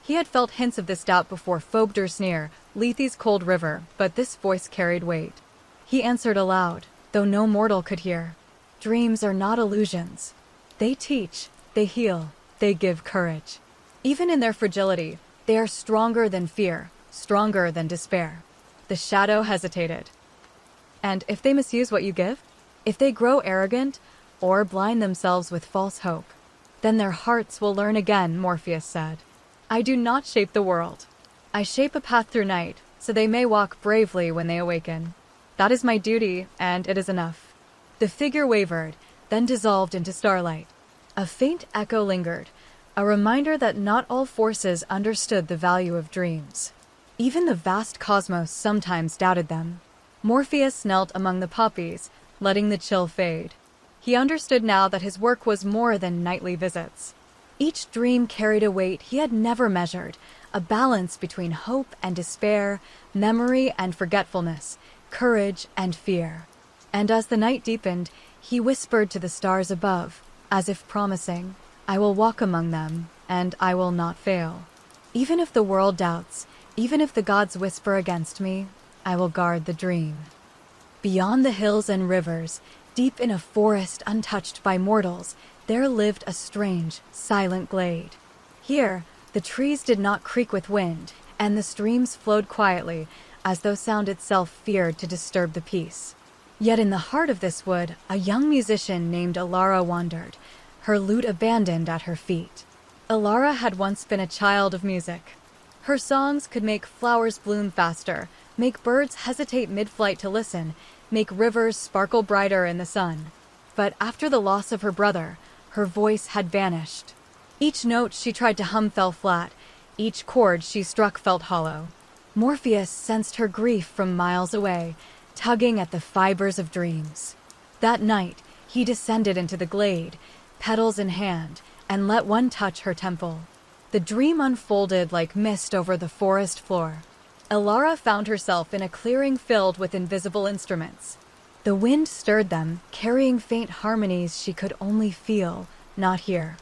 He had felt hints of this doubt before Phobder's Lethe's cold river, but this voice carried weight. He answered aloud, though no mortal could hear. "Dreams are not illusions. They teach, they heal, they give courage. Even in their fragility, they are stronger than fear, stronger than despair." The shadow hesitated. "And if they misuse what you give? If they grow arrogant, or blind themselves with false hope? Then their hearts will learn again," Morpheus said. "I do not shape the world. I shape a path through night, so they may walk bravely when they awaken. That is my duty, and it is enough." The figure wavered, then dissolved into starlight. A faint echo lingered, a reminder that not all forces understood the value of dreams. Even the vast cosmos sometimes doubted them. Morpheus knelt among the poppies, letting the chill fade. He understood now that his work was more than nightly visits. Each dream carried a weight he had never measured, a balance between hope and despair, memory and forgetfulness, courage and fear. And as the night deepened, he whispered to the stars above, as if promising, "I will walk among them, and I will not fail. Even if the world doubts, even if the gods whisper against me, I will guard the dream." Beyond the hills and rivers, deep in a forest untouched by mortals, there lived a strange, silent glade. Here, the trees did not creak with wind, and the streams flowed quietly, as though sound itself feared to disturb the peace. Yet in the heart of this wood, a young musician named Alara wandered, her lute abandoned at her feet. Alara had once been a child of music. Her songs could make flowers bloom faster, make birds hesitate mid-flight to listen, make rivers sparkle brighter in the sun. But after the loss of her brother, her voice had vanished. Each note she tried to hum fell flat, each chord she struck felt hollow. Morpheus sensed her grief from miles away, tugging at the fibers of dreams. That night, he descended into the glade, petals in hand, and let one touch her temple. The dream unfolded like mist over the forest floor. Alara found herself in a clearing filled with invisible instruments. The wind stirred them, carrying faint harmonies she could only feel, not hear.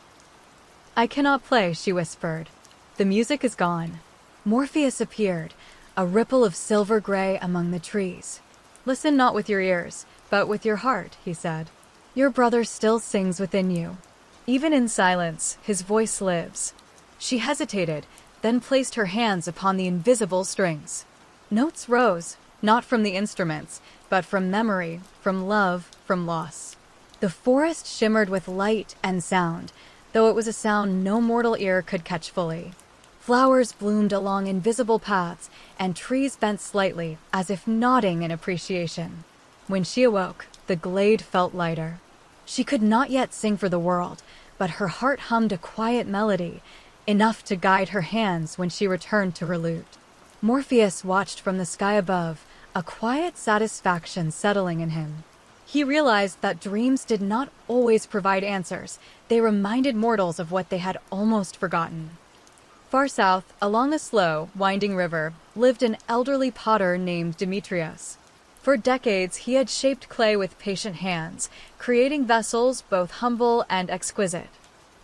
"I cannot play," she whispered. "The music is gone." Morpheus appeared, a ripple of silver gray among the trees. "Listen not with your ears, but with your heart," he said. "Your brother still sings within you. Even in silence, his voice lives." She hesitated, then placed her hands upon the invisible strings. Notes rose, not from the instruments, but from memory, from love, from loss. The forest shimmered with light and sound, though it was a sound no mortal ear could catch fully. Flowers bloomed along invisible paths, and trees bent slightly, as if nodding in appreciation. When she awoke, the glade felt lighter. She could not yet sing for the world, but her heart hummed a quiet melody, enough to guide her hands when she returned to her lute. Morpheus watched from the sky above, a quiet satisfaction settling in him. He realized that dreams did not always provide answers. They reminded mortals of what they had almost forgotten. Far south, along a slow, winding river, lived an elderly potter named Demetrios. For decades, he had shaped clay with patient hands, creating vessels both humble and exquisite.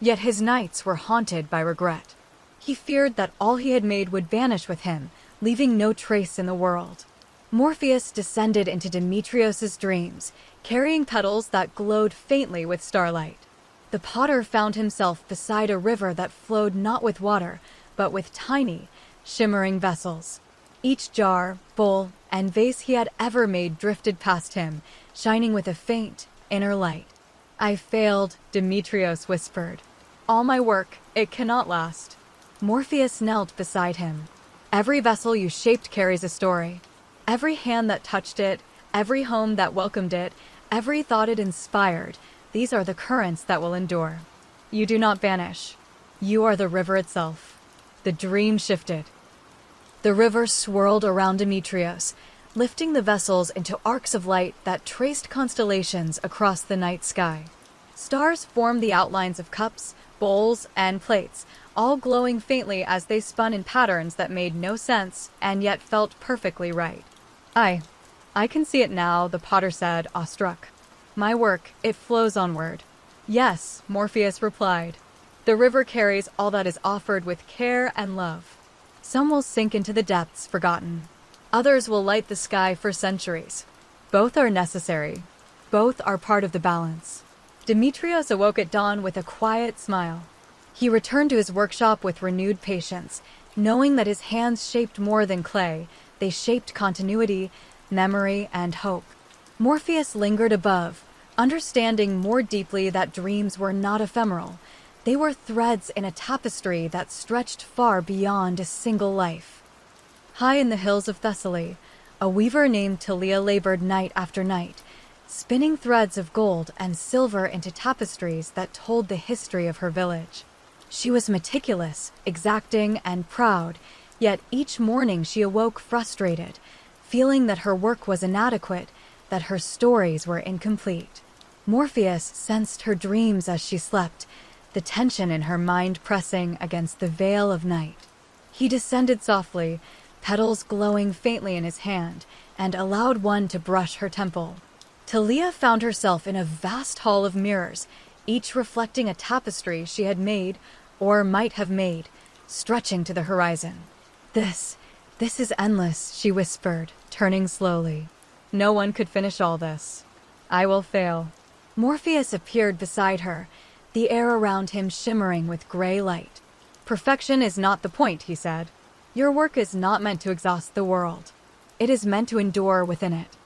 Yet his nights were haunted by regret. He feared that all he had made would vanish with him, leaving no trace in the world. Morpheus descended into Demetrios's dreams, carrying petals that glowed faintly with starlight. The potter found himself beside a river that flowed not with water, but with tiny, shimmering vessels. Each jar, bowl, and vase he had ever made drifted past him, shining with a faint, inner light. "I failed," Demetrios whispered. "All my work, it cannot last." Morpheus knelt beside him. "Every vessel you shaped carries a story. Every hand that touched it, every home that welcomed it, every thought it inspired, these are the currents that will endure. You do not vanish. You are the river itself." The dream shifted. The river swirled around Demetrios, lifting the vessels into arcs of light that traced constellations across the night sky. Stars formed the outlines of cups, bowls, and plates, all glowing faintly as they spun in patterns that made no sense and yet felt perfectly right. I can see it now," the potter said, awestruck. "My work, it flows onward." "Yes," Morpheus replied. "The river carries all that is offered with care and love. Some will sink into the depths, forgotten. Others will light the sky for centuries. Both are necessary. Both are part of the balance." Demetrios awoke at dawn with a quiet smile. He returned to his workshop with renewed patience, knowing that his hands shaped more than clay. They shaped continuity, memory, and hope. Morpheus lingered above, understanding more deeply that dreams were not ephemeral. They were threads in a tapestry that stretched far beyond a single life. High in the hills of Thessaly, a weaver named Talia labored night after night, spinning threads of gold and silver into tapestries that told the history of her village. She was meticulous, exacting, and proud, yet each morning she awoke frustrated, feeling that her work was inadequate, that her stories were incomplete. Morpheus sensed her dreams as she slept, the tension in her mind pressing against the veil of night. He descended softly, petals glowing faintly in his hand, and allowed one to brush her temple. Talia found herself in a vast hall of mirrors, each reflecting a tapestry she had made, or might have made, stretching to the horizon. This is endless, she whispered, turning slowly. No one could finish all this. I will fail. Morpheus appeared beside her, the air around him shimmering with gray light. Perfection is not the point, he said. Your work is not meant to exhaust the world. It is meant to endure within it.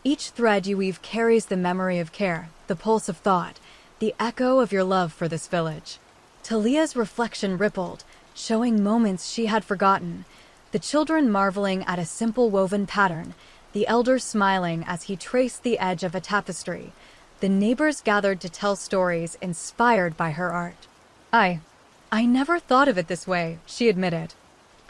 Each thread you weave carries the memory of care, the pulse of thought, the echo of your love for this village. Talia's reflection rippled, showing moments she had forgotten, the children marveling at a simple woven pattern, the elder smiling as he traced the edge of a tapestry. The neighbors gathered to tell stories inspired by her art. I never thought of it this way, she admitted.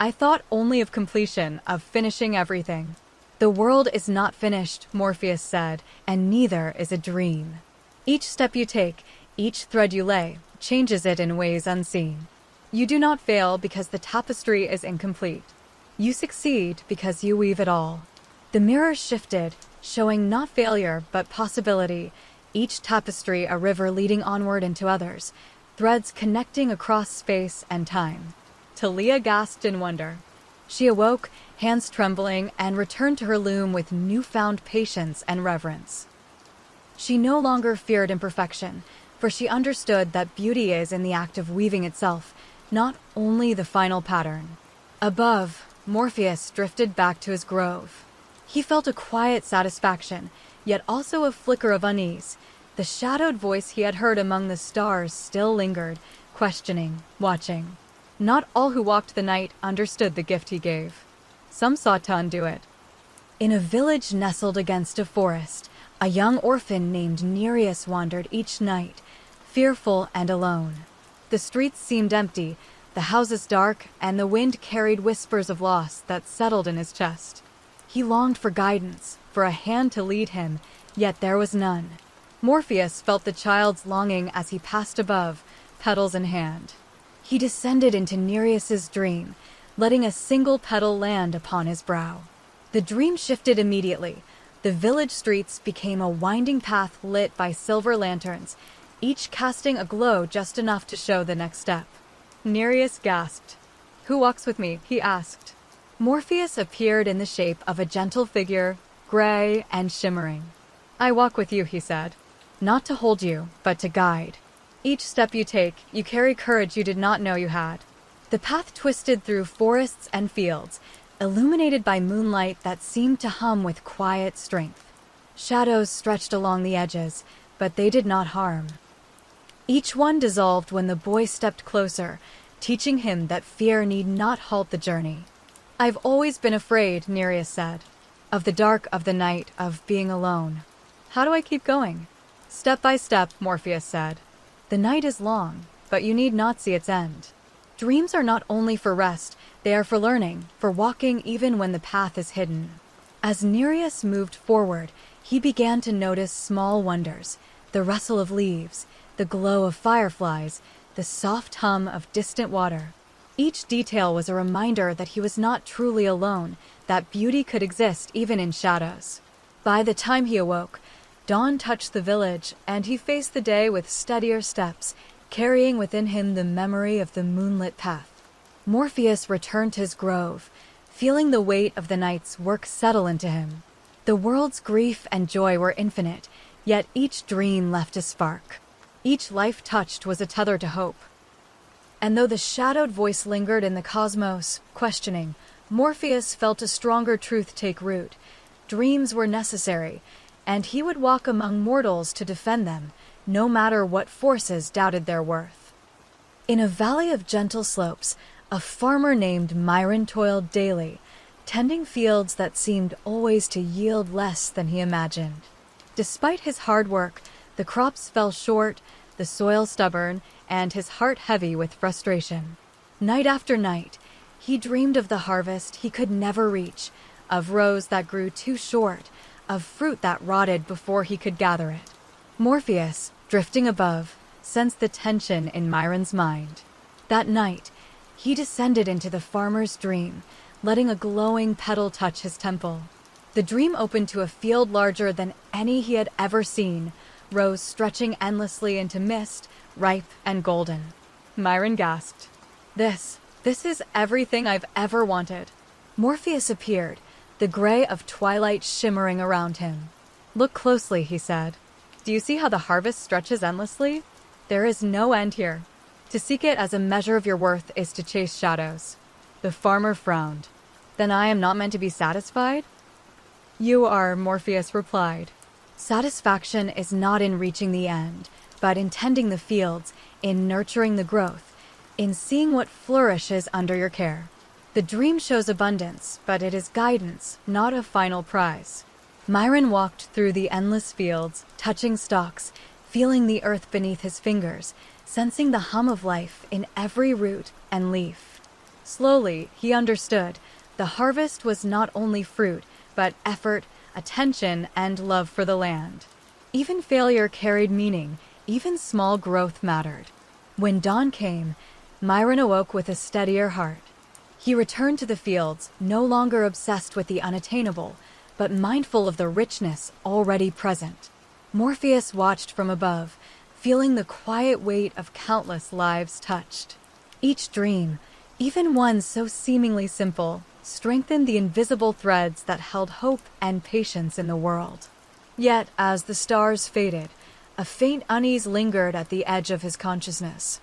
I thought only of completion, of finishing everything. The world is not finished, Morpheus said, and neither is a dream. Each step you take, each thread you lay, changes it in ways unseen. You do not fail because the tapestry is incomplete. You succeed because you weave it all. The mirror shifted, showing not failure but possibility, each tapestry a river leading onward into others, threads connecting across space and time. Talia gasped in wonder. She awoke, hands trembling, and returned to her loom with newfound patience and reverence. She no longer feared imperfection, for she understood that beauty is in the act of weaving itself, not only the final pattern. Above, Morpheus drifted back to his grove. He felt a quiet satisfaction, yet also a flicker of unease. The shadowed voice he had heard among the stars still lingered, questioning, watching. Not all who walked the night understood the gift he gave. Some sought to undo it. In a village nestled against a forest, a young orphan named Nereus wandered each night, fearful and alone. The streets seemed empty, the houses dark, and the wind carried whispers of loss that settled in his chest. He longed for guidance, for a hand to lead him, yet there was none. Morpheus felt the child's longing as he passed above, petals in hand. He descended into Nereus's dream, letting a single petal land upon his brow. The dream shifted immediately. The village streets became a winding path lit by silver lanterns, each casting a glow just enough to show the next step. Nereus gasped. Who walks with me? He asked. Morpheus appeared in the shape of a gentle figure, gray and shimmering. I walk with you, he said. Not to hold you, but to guide. Each step you take, you carry courage you did not know you had. The path twisted through forests and fields, illuminated by moonlight that seemed to hum with quiet strength. Shadows stretched along the edges, but they did not harm. Each one dissolved when the boy stepped closer, teaching him that fear need not halt the journey. I've always been afraid, Nereus said, of the dark, of the night, of being alone. How do I keep going? Step by step, Morpheus said. The night is long, but you need not see its end. Dreams are not only for rest, they are for learning, for walking even when the path is hidden. As Nereus moved forward, he began to notice small wonders, the rustle of leaves, the glow of fireflies, the soft hum of distant water. Each detail was a reminder that he was not truly alone, that beauty could exist even in shadows. By the time he awoke, dawn touched the village, and he faced the day with steadier steps, carrying within him the memory of the moonlit path. Morpheus returned to his grove, feeling the weight of the night's work settle into him. The world's grief and joy were infinite, yet each dream left a spark. Each life touched was a tether to hope. And though the shadowed voice lingered in the cosmos, questioning, Morpheus felt a stronger truth take root. Dreams were necessary, and he would walk among mortals to defend them, no matter what forces doubted their worth. In a valley of gentle slopes, a farmer named Myron toiled daily, tending fields that seemed always to yield less than he imagined. Despite his hard work, the crops fell short, the soil stubborn, and his heart heavy with frustration. Night after night, he dreamed of the harvest he could never reach, of rows that grew too short, of fruit that rotted before he could gather it. Morpheus, drifting above, sensed the tension in Myron's mind. That night, he descended into the farmer's dream, letting a glowing petal touch his temple. The dream opened to a field larger than any he had ever seen, rows stretching endlessly into mist, ripe and golden. Myron gasped. This is everything I've ever wanted." Morpheus appeared, the gray of twilight shimmering around him. "Look closely," he said. "Do you see how the harvest stretches endlessly? There is no end here. To seek it as a measure of your worth is to chase shadows." The farmer frowned. "Then I am not meant to be satisfied?" "You are," Morpheus replied. "Satisfaction is not in reaching the end, but in tending the fields, in nurturing the growth, in seeing what flourishes under your care. The dream shows abundance, but it is guidance, not a final prize." Myron walked through the endless fields, touching stalks, feeling the earth beneath his fingers, sensing the hum of life in every root and leaf. Slowly, he understood the harvest was not only fruit, but effort, attention, and love for the land. Even failure carried meaning, even small growth mattered. When dawn came, Myron awoke with a steadier heart. He returned to the fields, no longer obsessed with the unattainable, but mindful of the richness already present. Morpheus watched from above, feeling the quiet weight of countless lives touched. Each dream, even one so seemingly simple, strengthened the invisible threads that held hope and patience in the world. Yet, as the stars faded, a faint unease lingered at the edge of his consciousness.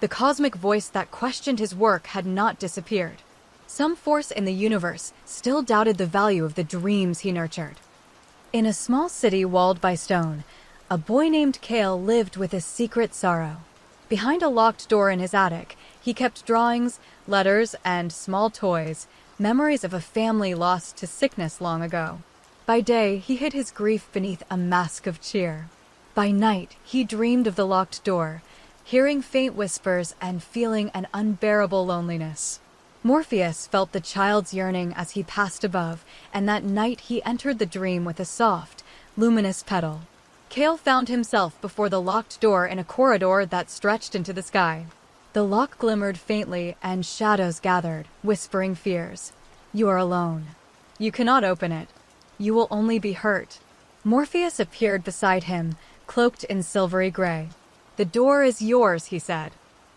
The cosmic voice that questioned his work had not disappeared. Some force in the universe still doubted the value of the dreams he nurtured. In a small city walled by stone, a boy named Cale lived with a secret sorrow. Behind a locked door in his attic, he kept drawings, letters, and small toys, memories of a family lost to sickness long ago. By day, he hid his grief beneath a mask of cheer. By night, he dreamed of the locked door, hearing faint whispers and feeling an unbearable loneliness. Morpheus felt the child's yearning as he passed above, and that night he entered the dream with a soft, luminous petal. Cale found himself before the locked door in a corridor that stretched into the sky. The lock glimmered faintly and shadows gathered, whispering fears. "You are alone. You cannot open it. You will only be hurt." Morpheus appeared beside him, cloaked in silvery gray. "The door is yours," he said.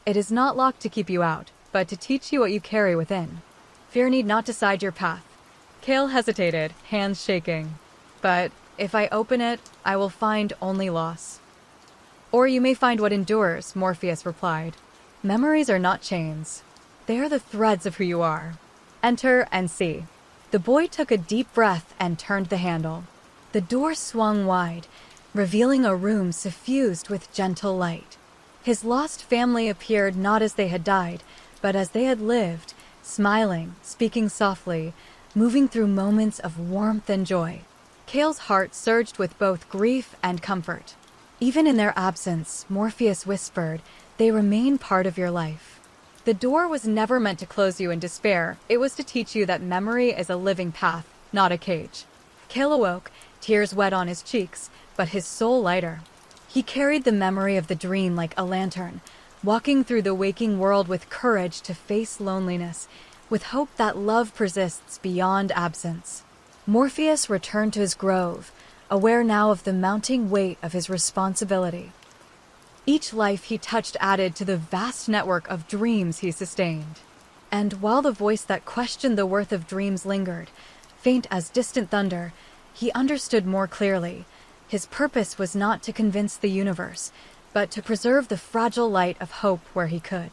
"It is not locked to keep you out, but to teach you what you carry within. Fear need not decide your path." Cale hesitated, hands shaking. "But if I open it, I will find only loss." "Or you may find what endures," Morpheus replied. "Memories are not chains. They are the threads of who you are. Enter and see." The boy took a deep breath and turned the handle. The door swung wide, revealing a room suffused with gentle light. His lost family appeared not as they had died, but as they had lived, smiling, speaking softly, moving through moments of warmth and joy. Cale's heart surged with both grief and comfort. Even in their absence, Morpheus whispered, "They remain part of your life." The door was never meant to close you in despair. It was to teach you that memory is a living path, not a cage. Cale awoke, tears wet on his cheeks, but his soul lighter. He carried the memory of the dream like a lantern, walking through the waking world with courage to face loneliness, with hope that love persists beyond absence. Morpheus returned to his grove, aware now of the mounting weight of his responsibility. Each life he touched added to the vast network of dreams he sustained. And while the voice that questioned the worth of dreams lingered, faint as distant thunder, he understood more clearly. His purpose was not to convince the universe, but to preserve the fragile light of hope where he could.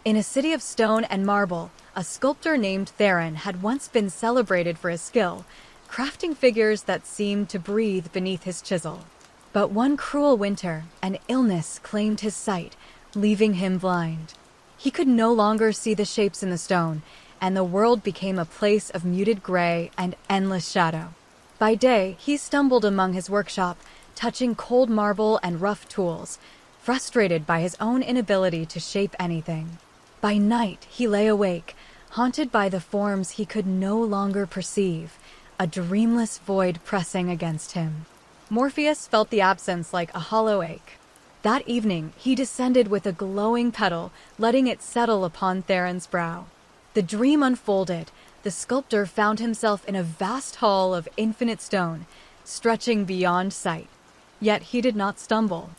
In a city of stone and marble, a sculptor named Theron had once been celebrated for his skill, crafting figures that seemed to breathe beneath his chisel. But one cruel winter, an illness claimed his sight, leaving him blind. He could no longer see the shapes in the stone, and the world became a place of muted gray and endless shadow. By day, he stumbled among his workshop, touching cold marble and rough tools, frustrated by his own inability to shape anything. By night, he lay awake, haunted by the forms he could no longer perceive, a dreamless void pressing against him. Morpheus felt the absence like a hollow ache. That evening, he descended with a glowing petal, letting it settle upon Theron's brow. The dream unfolded. The sculptor found himself in a vast hall of infinite stone, stretching beyond sight. Yet he did not stumble.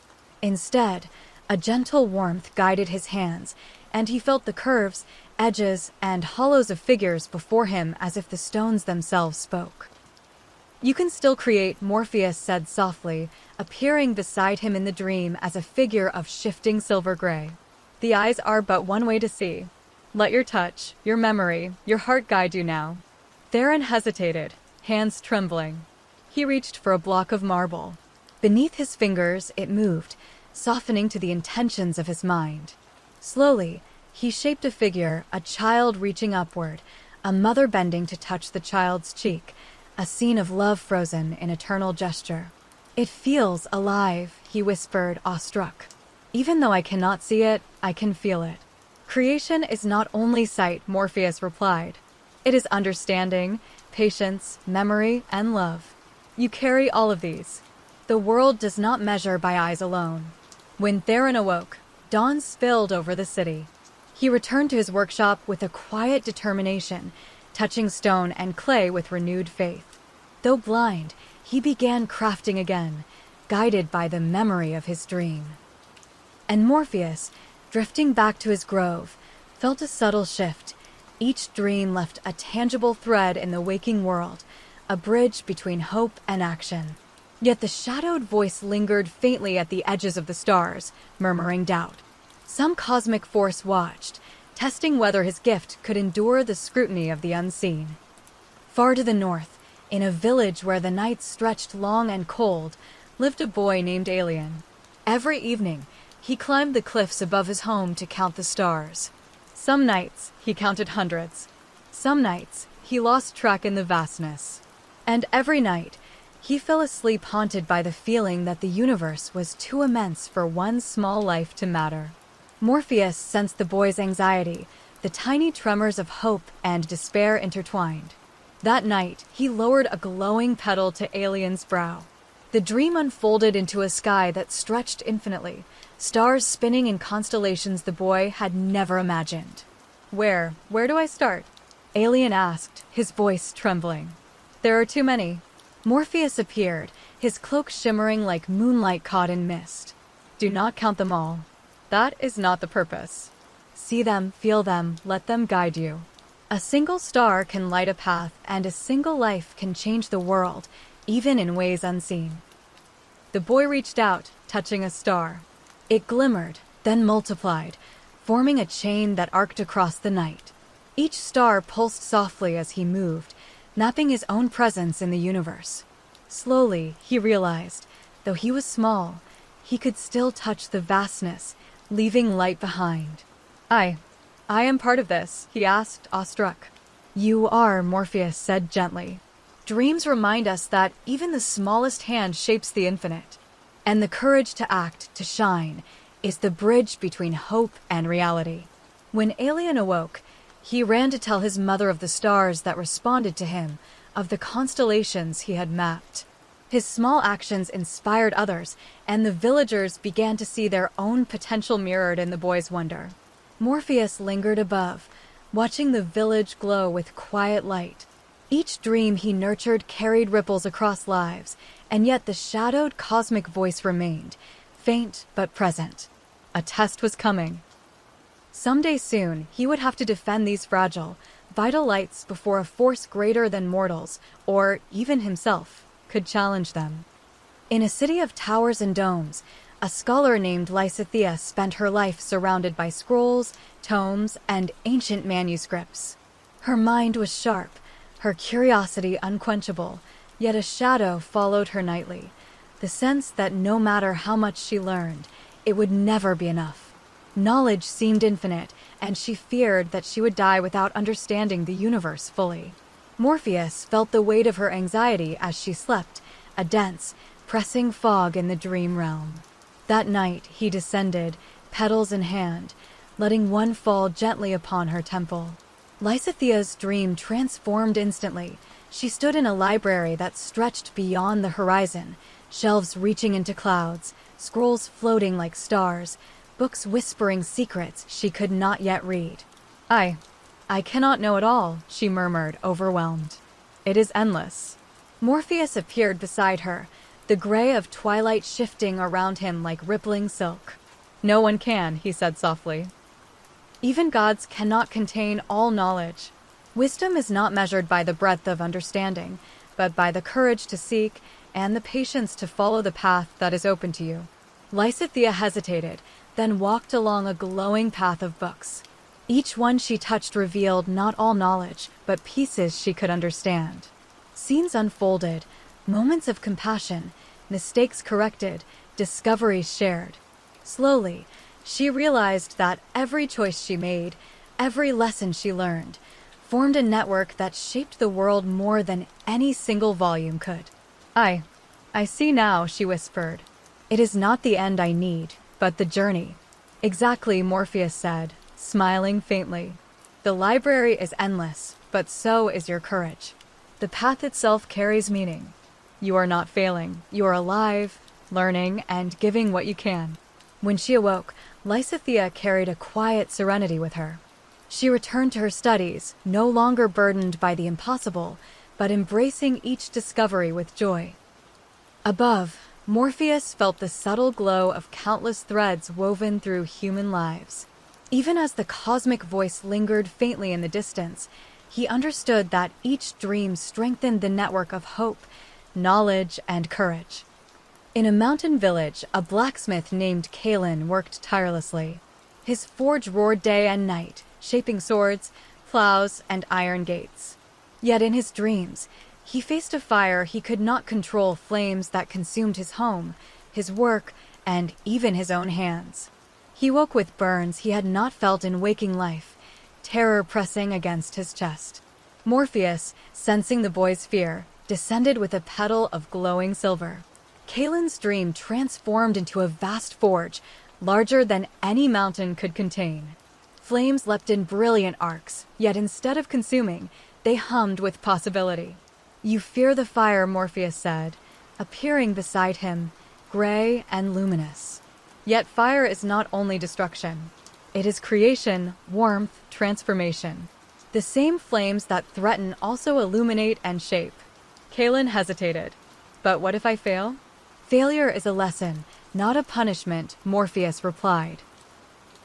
Instead, a gentle warmth guided his hands, and he felt the curves, edges, and hollows of figures before him as if the stones themselves spoke. "You can still create," Morpheus said softly, appearing beside him in the dream as a figure of shifting silver gray. "The eyes are but one way to see. Let your touch, your memory, your heart guide you now." Theron hesitated, hands trembling. He reached for a block of marble. Beneath his fingers, it moved, softening to the intentions of his mind. Slowly, he shaped a figure, a child reaching upward, a mother bending to touch the child's cheek, a scene of love frozen in eternal gesture. "It feels alive," he whispered, awestruck. "Even though I cannot see it, I can feel it." "Creation is not only sight," Morpheus replied. "It is understanding, patience, memory, and love. You carry all of these. The world does not measure by eyes alone." When Theron awoke, dawn spilled over the city. He returned to his workshop with a quiet determination, touching stone and clay with renewed faith. Though blind, he began crafting again, guided by the memory of his dream. And Morpheus, drifting back to his grove, felt a subtle shift. Each dream left a tangible thread in the waking world, a bridge between hope and action. Yet the shadowed voice lingered faintly at the edges of the stars, murmuring doubt. Some cosmic force watched, testing whether his gift could endure the scrutiny of the unseen. Far to the north, in a village where the nights stretched long and cold, lived a boy named Alien. Every evening, he climbed the cliffs above his home to count the stars. Some nights, he counted hundreds. Some nights, he lost track in the vastness. And every night, he fell asleep haunted by the feeling that the universe was too immense for one small life to matter. Morpheus sensed the boy's anxiety, the tiny tremors of hope and despair intertwined. That night, he lowered a glowing petal to Alien's brow. The dream unfolded into a sky that stretched infinitely, stars spinning in constellations the boy had never imagined. Where do I start?" Alien asked, his voice trembling. "There are too many." Morpheus appeared, his cloak shimmering like moonlight caught in mist. "Do not count them all. That is not the purpose. See them, feel them, let them guide you. A single star can light a path, and a single life can change the world, even in ways unseen." The boy reached out, touching a star. It glimmered, then multiplied, forming a chain that arced across the night. Each star pulsed softly as he moved, mapping his own presence in the universe. Slowly, he realized, though he was small, he could still touch the vastness, leaving light behind. I am part of this," he asked, awestruck. "You are," Morpheus said gently. "Dreams remind us that even the smallest hand shapes the infinite. And the courage to act, to shine, is the bridge between hope and reality." When Alien awoke, he ran to tell his mother of the stars that responded to him, of the constellations he had mapped. His small actions inspired others, and the villagers began to see their own potential mirrored in the boy's wonder. Morpheus lingered above, watching the village glow with quiet light. Each dream he nurtured carried ripples across lives, and yet the shadowed cosmic voice remained, faint but present. A test was coming. Someday soon, he would have to defend these fragile, vital lights before a force greater than mortals, or even himself, could challenge them. In a city of towers and domes, a scholar named Lysithea spent her life surrounded by scrolls, tomes, and ancient manuscripts. Her mind was sharp, her curiosity unquenchable, yet a shadow followed her nightly, the sense that no matter how much she learned, it would never be enough. Knowledge seemed infinite, and she feared that she would die without understanding the universe fully. Morpheus felt the weight of her anxiety as she slept, a dense, pressing fog in the dream realm. That night he descended, petals in hand, letting one fall gently upon her temple. Lysithea's dream transformed instantly, She stood in a library that stretched beyond the horizon, shelves reaching into clouds, scrolls floating like stars, books whispering secrets she could not yet read. I cannot know it all, she murmured, overwhelmed. It is endless. Morpheus appeared beside her, the gray of twilight shifting around him like rippling silk. No one can, he said softly. Even gods cannot contain all knowledge. Wisdom is not measured by the breadth of understanding, but by the courage to seek and the patience to follow the path that is open to you. Lysithea hesitated, then walked along a glowing path of books. Each one she touched revealed not all knowledge, but pieces she could understand. Scenes unfolded, moments of compassion, mistakes corrected, discoveries shared. Slowly, she realized that every choice she made, every lesson she learned, formed a network that shaped the world more than any single volume could. I see now, she whispered. It is not the end I need, but the journey. Exactly, Morpheus said, smiling faintly. The library is endless, but so is your courage. The path itself carries meaning. You are not failing. You are alive, learning, and giving what you can. When she awoke, Lysithea carried a quiet serenity with her. She returned to her studies, no longer burdened by the impossible, but embracing each discovery with joy. Above, Morpheus felt the subtle glow of countless threads woven through human lives. Even as the cosmic voice lingered faintly in the distance, he understood that each dream strengthened the network of hope, knowledge, and courage. In a mountain village, a blacksmith named Kindling worked tirelessly. His forge roared day and night, shaping swords, plows, and iron gates. Yet in his dreams, he faced a fire he could not control, flames that consumed his home, his work, and even his own hands. He woke with burns he had not felt in waking life, terror pressing against his chest. Morpheus, sensing the boy's fear, descended with a petal of glowing silver. Kalen's dream transformed into a vast forge, larger than any mountain could contain. Flames leapt in brilliant arcs, yet instead of consuming, they hummed with possibility. You fear the fire, Morpheus said, appearing beside him, gray and luminous. Yet fire is not only destruction. It is creation, warmth, transformation. The same flames that threaten also illuminate and shape. Kalen hesitated. But what if I fail? Failure is a lesson, not a punishment, Morpheus replied.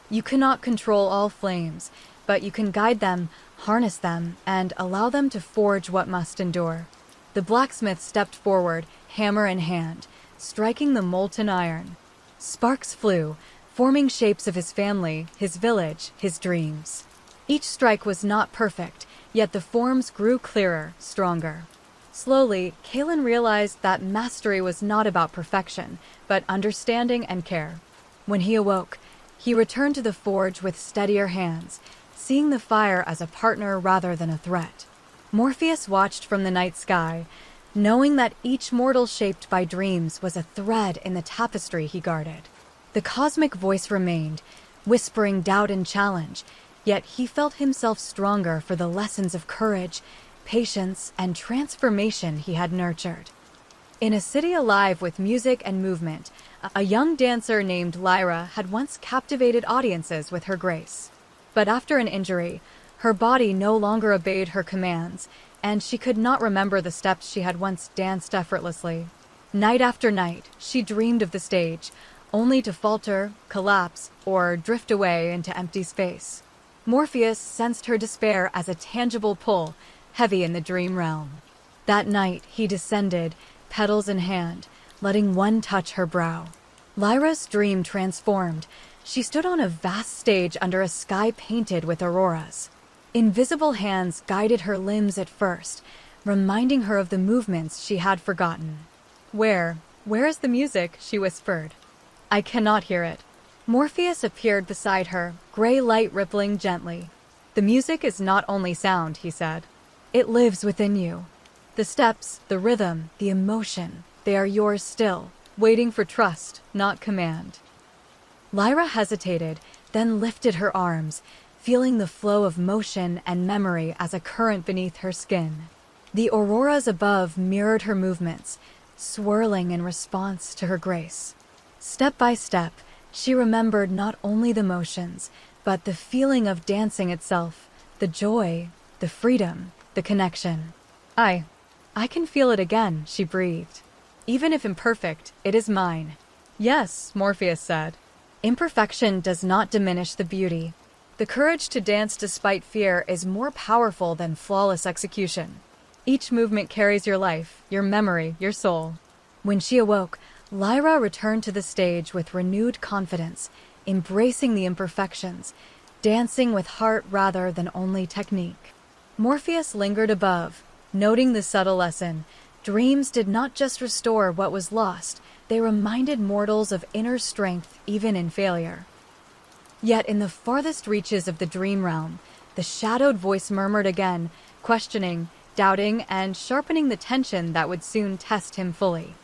You cannot control all flames, but you can guide them, harness them, and allow them to forge what must endure. The blacksmith stepped forward, hammer in hand, striking the molten iron. Sparks flew, forming shapes of his family, his village, his dreams. Each strike was not perfect, yet the forms grew clearer, stronger. Slowly, Kalen realized that mastery was not about perfection, but understanding and care. When he awoke, he returned to the forge with steadier hands, seeing the fire as a partner rather than a threat. Morpheus watched from the night sky, knowing that each mortal shaped by dreams was a thread in the tapestry he guarded. The cosmic voice remained, whispering doubt and challenge, yet he felt himself stronger for the lessons of courage, patience, and transformation he had nurtured. In a city alive with music and movement, a young dancer named Lyra had once captivated audiences with her grace. But after an injury, her body no longer obeyed her commands, and she could not remember the steps she had once danced effortlessly. Night after night, she dreamed of the stage, only to falter, collapse, or drift away into empty space. Morpheus sensed her despair as a tangible pull, heavy in the dream realm. That night, he descended, petals in hand, letting one touch her brow. Lyra's dream transformed. She stood on a vast stage under a sky painted with auroras. Invisible hands guided her limbs at first, reminding her of the movements she had forgotten. Where is the music?" she whispered. "I cannot hear it." Morpheus appeared beside her, gray light rippling gently. "The music is not only sound," he said. "It lives within you. The steps, the rhythm, the emotion, they are yours still, waiting for trust, not command." Lyra hesitated, then lifted her arms, feeling the flow of motion and memory as a current beneath her skin. The auroras above mirrored her movements, swirling in response to her grace. Step by step, she remembered not only the motions, but the feeling of dancing itself, the joy, the freedom, the connection. I can feel it again, she breathed. Even if imperfect, it is mine. Yes, Morpheus said. Imperfection does not diminish the beauty. The courage to dance despite fear is more powerful than flawless execution. Each movement carries your life, your memory, your soul. When she awoke, Lyra returned to the stage with renewed confidence, embracing the imperfections, dancing with heart rather than only technique. Morpheus lingered above, noting the subtle lesson. Dreams did not just restore what was lost, they reminded mortals of inner strength even in failure. Yet in the farthest reaches of the dream realm, the shadowed voice murmured again, questioning, doubting, and sharpening the tension that would soon test him fully.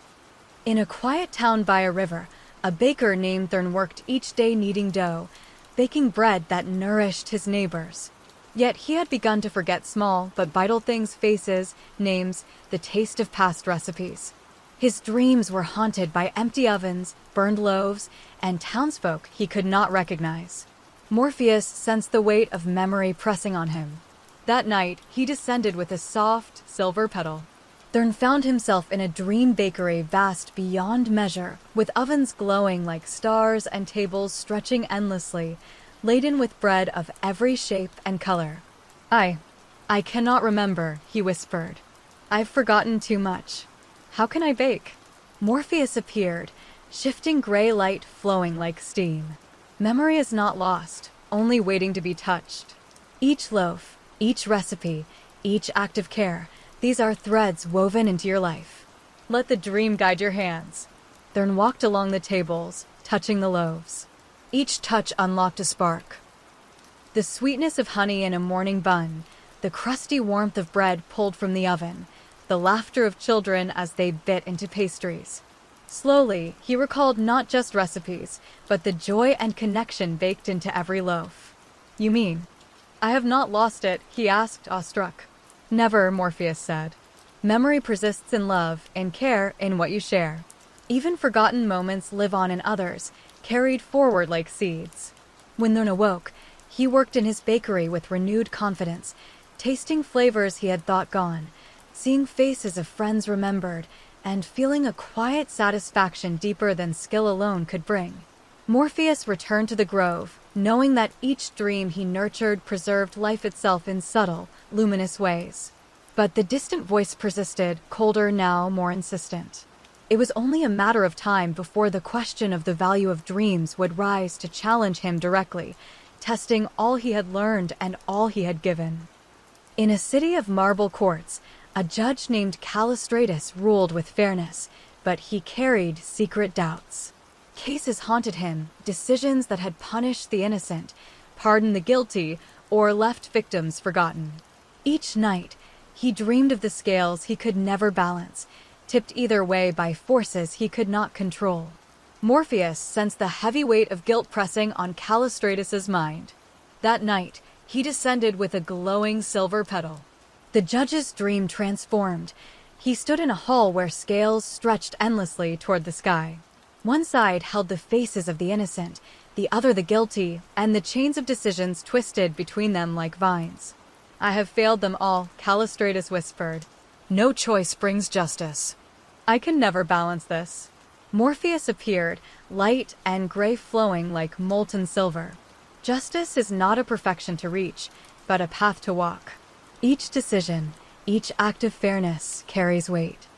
In a quiet town by a river, a baker named Thurn worked each day kneading dough, baking bread that nourished his neighbors. Yet he had begun to forget small but vital things: faces, names, the taste of past recipes. His dreams were haunted by empty ovens, burned loaves, and townsfolk he could not recognize. Morpheus sensed the weight of memory pressing on him. That night, he descended with a soft, silver petal. Thurn found himself in a dream bakery vast beyond measure, with ovens glowing like stars and tables stretching endlessly, laden with bread of every shape and color. I cannot remember, he whispered. I've forgotten too much. How can I bake? Morpheus appeared, shifting gray light flowing like steam. Memory is not lost, only waiting to be touched. Each loaf, each recipe, each act of care, these are threads woven into your life. Let the dream guide your hands. Thurn walked along the tables, touching the loaves. Each touch unlocked a spark. The sweetness of honey in a morning bun, the crusty warmth of bread pulled from the oven, the laughter of children as they bit into pastries. Slowly, he recalled not just recipes, but the joy and connection baked into every loaf. You mean? I have not lost it, he asked, awestruck. Never, Morpheus said. Memory persists in love, in care, in what you share. Even forgotten moments live on in others, carried forward like seeds. When Thurn awoke, he worked in his bakery with renewed confidence, tasting flavors he had thought gone, seeing faces of friends remembered, and feeling a quiet satisfaction deeper than skill alone could bring. Morpheus returned to the grove, knowing that each dream he nurtured preserved life itself in subtle, luminous ways. But the distant voice persisted, colder now, more insistent. It was only a matter of time before the question of the value of dreams would rise to challenge him directly, testing all he had learned and all he had given. In a city of marble courts, a judge named Callistratus ruled with fairness, but he carried secret doubts. Cases haunted him, decisions that had punished the innocent, pardoned the guilty, or left victims forgotten. Each night, he dreamed of the scales he could never balance, tipped either way by forces he could not control. Morpheus sensed the heavy weight of guilt pressing on Callistratus's mind. That night, he descended with a glowing silver petal. The judge's dream transformed. He stood in a hall where scales stretched endlessly toward the sky. One side held the faces of the innocent, the other the guilty, and the chains of decisions twisted between them like vines. I have failed them all, Callistratus whispered. No choice brings justice. I can never balance this. Morpheus appeared, light and gray flowing like molten silver. Justice is not a perfection to reach, but a path to walk. Each decision, each act of fairness carries weight.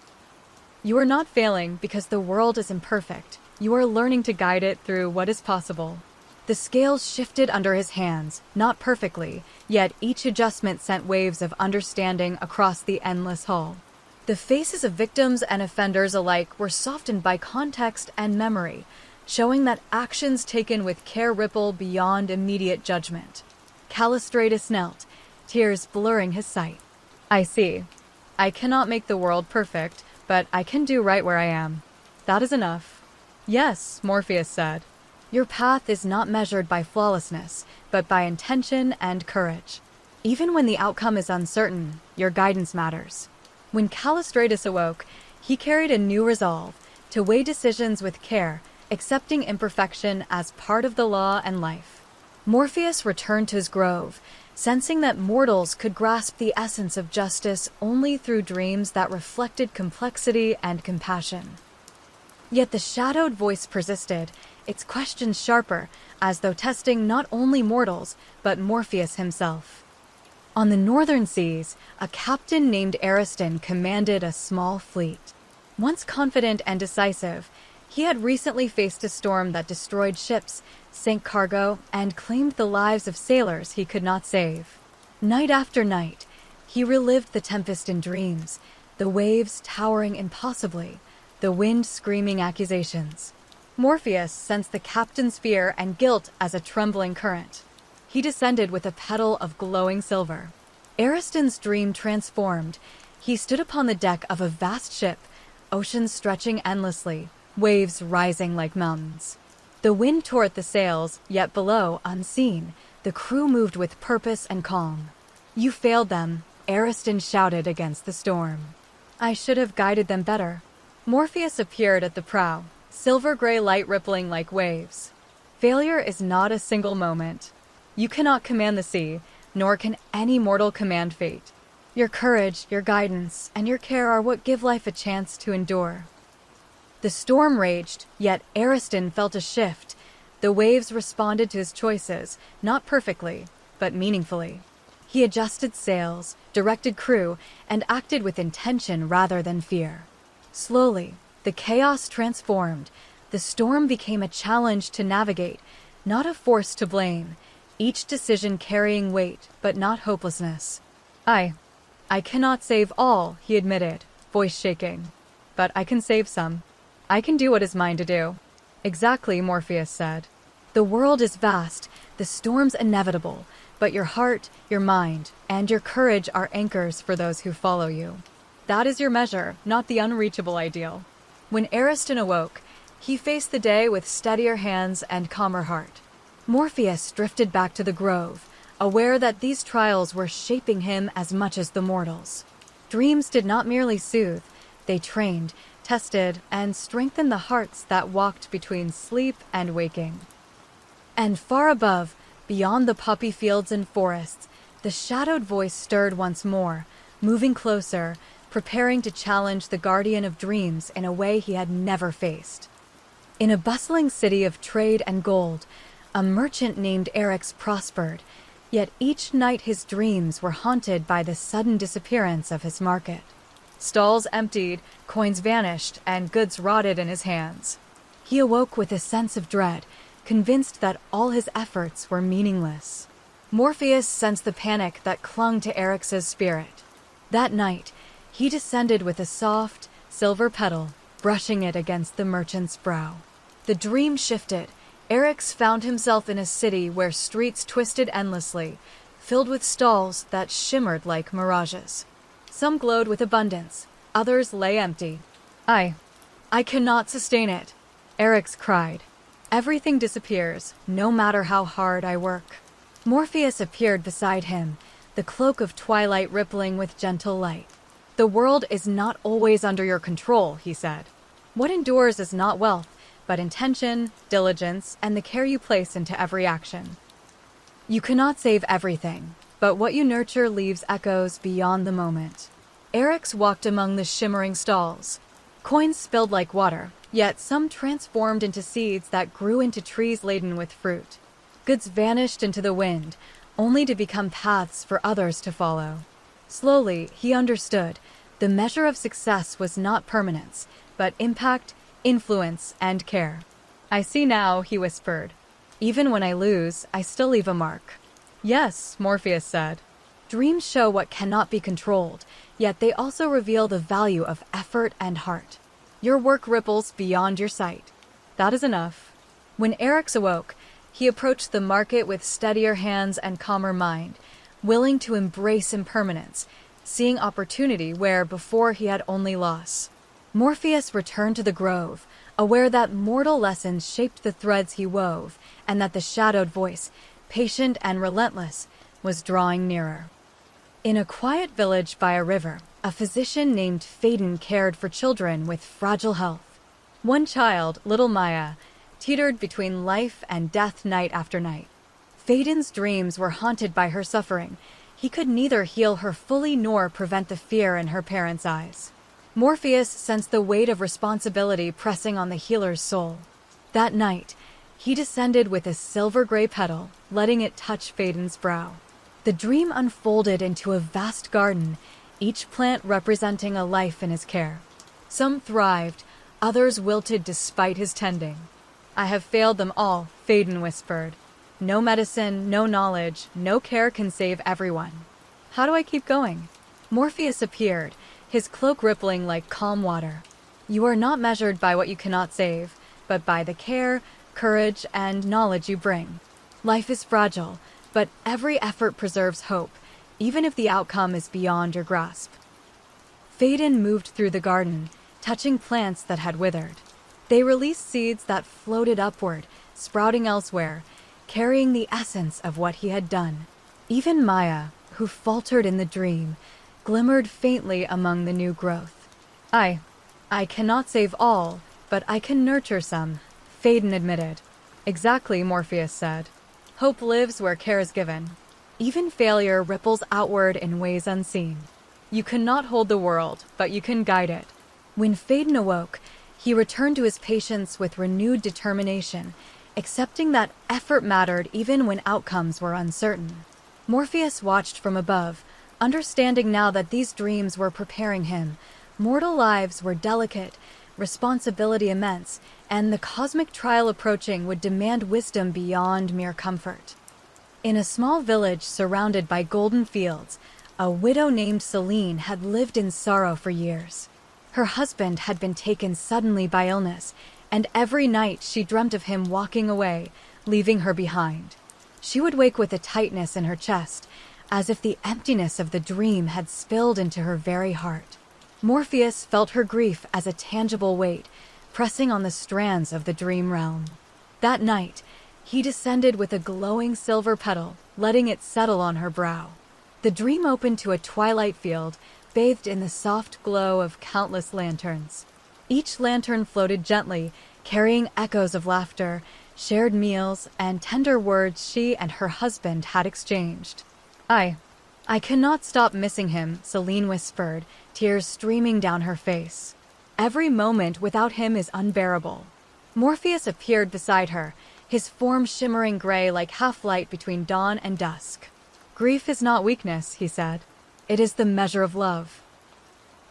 You are not failing because the world is imperfect. You are learning to guide it through what is possible. The scales shifted under his hands, not perfectly, yet each adjustment sent waves of understanding across the endless hall. The faces of victims and offenders alike were softened by context and memory, showing that actions taken with care ripple beyond immediate judgment. Callistratus knelt, tears blurring his sight. I see. I cannot make the world perfect, but I can do right where I am. That is enough. Yes, Morpheus said. Your path is not measured by flawlessness, but by intention and courage. Even when the outcome is uncertain, your guidance matters. When Callistratus awoke, he carried a new resolve to weigh decisions with care, accepting imperfection as part of the law and life. Morpheus returned to his grove, sensing that mortals could grasp the essence of justice only through dreams that reflected complexity and compassion. Yet the shadowed voice persisted, its questions sharper, as though testing not only mortals, but Morpheus himself. On the northern seas, a captain named Ariston commanded a small fleet. Once confident and decisive, he had recently faced a storm that destroyed ships, sank cargo, and claimed the lives of sailors he could not save. Night after night, he relived the tempest in dreams, the waves towering impossibly, the wind screaming accusations. Morpheus sensed the captain's fear and guilt as a trembling current. He descended with a petal of glowing silver. Ariston's dream transformed. He stood upon the deck of a vast ship, oceans stretching endlessly, waves rising like mountains. The wind tore at the sails, yet below, unseen, the crew moved with purpose and calm. "You failed them," Ariston shouted against the storm. "I should have guided them better." Morpheus appeared at the prow, silver-gray light rippling like waves. Failure is not a single moment. You cannot command the sea, nor can any mortal command fate. Your courage, your guidance, and your care are what give life a chance to endure. The storm raged, yet Ariston felt a shift. The waves responded to his choices, not perfectly, but meaningfully. He adjusted sails, directed crew, and acted with intention rather than fear. Slowly, the chaos transformed. The storm became a challenge to navigate, not a force to blame, each decision carrying weight, but not hopelessness. I cannot save all," he admitted, voice shaking. "But I can save some. I can do what is mine to do." "Exactly," Morpheus said. "The world is vast, the storm's inevitable, but your heart, your mind, and your courage are anchors for those who follow you. That is your measure, not the unreachable ideal." When Ariston awoke, he faced the day with steadier hands and calmer heart. Morpheus drifted back to the grove, aware that these trials were shaping him as much as the mortals. Dreams did not merely soothe, they trained, tested, and strengthened the hearts that walked between sleep and waking. And far above, beyond the poppy fields and forests, the shadowed voice stirred once more, moving closer, preparing to challenge the guardian of dreams in a way he had never faced. In a bustling city of trade and gold, a merchant named Eryx prospered, yet each night his dreams were haunted by the sudden disappearance of his market. Stalls emptied, coins vanished, and goods rotted in his hands. He awoke with a sense of dread, convinced that all his efforts were meaningless. Morpheus sensed the panic that clung to Eryx's spirit. That night, he descended with a soft, silver petal, brushing it against the merchant's brow. The dream shifted. Eryx found himself in a city where streets twisted endlessly, filled with stalls that shimmered like mirages. Some glowed with abundance, others lay empty. I cannot sustain it," Eryx cried. "Everything disappears, no matter how hard I work." Morpheus appeared beside him, the cloak of twilight rippling with gentle light. "The world is not always under your control," he said. "What endures is not wealth, but intention, diligence, and the care you place into every action. You cannot save everything, but what you nurture leaves echoes beyond the moment." Eryx walked among the shimmering stalls. Coins spilled like water, yet some transformed into seeds that grew into trees laden with fruit. Goods vanished into the wind, only to become paths for others to follow. Slowly, he understood. The measure of success was not permanence, but impact, influence, and care. "I see now," he whispered. "Even when I lose, I still leave a mark." "Yes," Morpheus said. "Dreams show what cannot be controlled, yet they also reveal the value of effort and heart. Your work ripples beyond your sight. That is enough." When Eryx awoke, he approached the market with steadier hands and calmer mind, willing to embrace impermanence, seeing opportunity where before he had only loss. Morpheus returned to the grove, aware that mortal lessons shaped the threads he wove, and that the shadowed voice, patient and relentless, was drawing nearer. In a quiet village by a river, a physician named Phaedon cared for children with fragile health. One child, little Maya, teetered between life and death night after night. Phaedon's dreams were haunted by her suffering. He could neither heal her fully nor prevent the fear in her parents' eyes. Morpheus sensed the weight of responsibility pressing on the healer's soul. That night, he descended with a silver-gray petal, letting it touch Phaedon's brow. The dream unfolded into a vast garden, each plant representing a life in his care. Some thrived, others wilted despite his tending. "I have failed them all," Phaedon whispered. "No medicine, no knowledge, no care can save everyone. How do I keep going?" Morpheus appeared, his cloak rippling like calm water. "You are not measured by what you cannot save, but by the care, courage, and knowledge you bring. Life is fragile, but every effort preserves hope, even if the outcome is beyond your grasp." Phaedon moved through the garden, touching plants that had withered. They released seeds that floated upward, sprouting elsewhere, carrying the essence of what he had done. Even Maya, who faltered in the dream, glimmered faintly among the new growth. I cannot save all, but I can nurture some," Phaedon admitted. "Exactly," Morpheus said. "Hope lives where care is given. Even failure ripples outward in ways unseen. You cannot hold the world, but you can guide it." When Phaedon awoke, he returned to his patients with renewed determination, accepting that effort mattered even when outcomes were uncertain. Morpheus watched from above, understanding now that these dreams were preparing him. Mortal lives were delicate, responsibility immense, and the cosmic trial approaching would demand wisdom beyond mere comfort. In a small village surrounded by golden fields, a widow named Selene had lived in sorrow for years. Her husband had been taken suddenly by illness, and every night she dreamt of him walking away, leaving her behind. She would wake with a tightness in her chest, as if the emptiness of the dream had spilled into her very heart. Morpheus felt her grief as a tangible weight, pressing on the strands of the dream realm. That night, he descended with a glowing silver petal, letting it settle on her brow. The dream opened to a twilight field, bathed in the soft glow of countless lanterns. Each lantern floated gently, carrying echoes of laughter, shared meals, and tender words she and her husband had exchanged. I cannot stop missing him," Selene whispered, tears streaming down her face. "Every moment without him is unbearable." Morpheus appeared beside her, his form shimmering gray like half-light between dawn and dusk. "Grief is not weakness," he said. "It is the measure of love.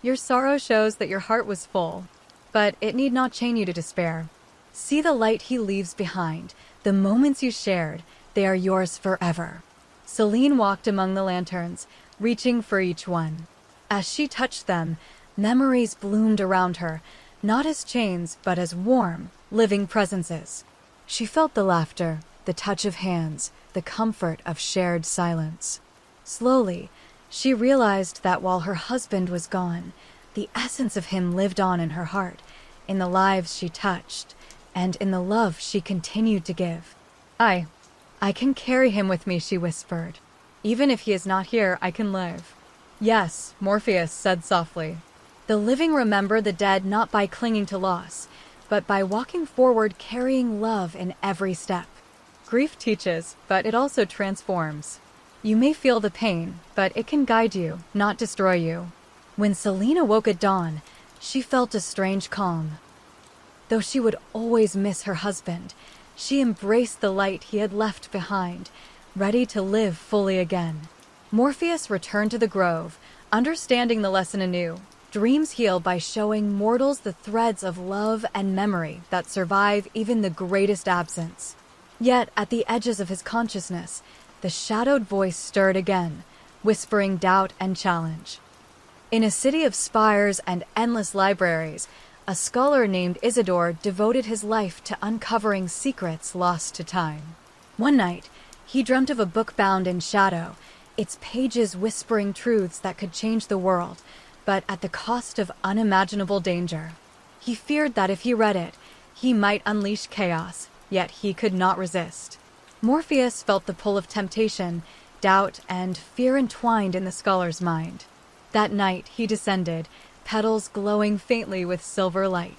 Your sorrow shows that your heart was full, but it need not chain you to despair. See the light he leaves behind, the moments you shared, they are yours forever." Selene walked among the lanterns, reaching for each one. As she touched them, memories bloomed around her, not as chains, but as warm, living presences. She felt the laughter, the touch of hands, the comfort of shared silence. Slowly, she realized that while her husband was gone, the essence of him lived on in her heart, in the lives she touched, and in the love she continued to give. I can carry him with me," she whispered. "Even if he is not here, I can live." "Yes," Morpheus said softly. "The living remember the dead not by clinging to loss, but by walking forward carrying love in every step. Grief teaches, but it also transforms. You may feel the pain, but it can guide you, not destroy you." When Selene awoke at dawn, she felt a strange calm. Though she would always miss her husband, she embraced the light he had left behind, ready to live fully again. Morpheus returned to the grove, understanding the lesson anew. Dreams heal by showing mortals the threads of love and memory that survive even the greatest absence. Yet, at the edges of his consciousness, the shadowed voice stirred again, whispering doubt and challenge. In a city of spires and endless libraries, a scholar named Isidore devoted his life to uncovering secrets lost to time. One night, he dreamt of a book bound in shadow, its pages whispering truths that could change the world, but at the cost of unimaginable danger. He feared that if he read it, he might unleash chaos, yet he could not resist. Morpheus felt the pull of temptation, doubt, and fear entwined in the scholar's mind. That night he descended, petals glowing faintly with silver light.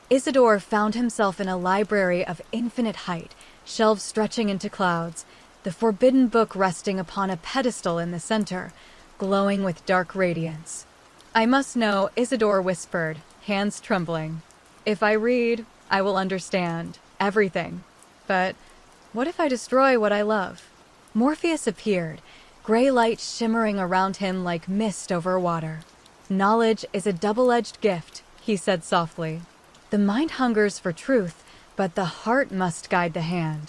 Isidore found himself in a library of infinite height, shelves stretching into clouds, the forbidden book resting upon a pedestal in the center, glowing with dark radiance. "I must know," Isidore whispered, hands trembling. "If I read, I will understand everything. But what if I destroy what I love?" Morpheus appeared, gray light shimmering around him like mist over water. "Knowledge is a double-edged gift," he said softly. "The mind hungers for truth, but the heart must guide the hand.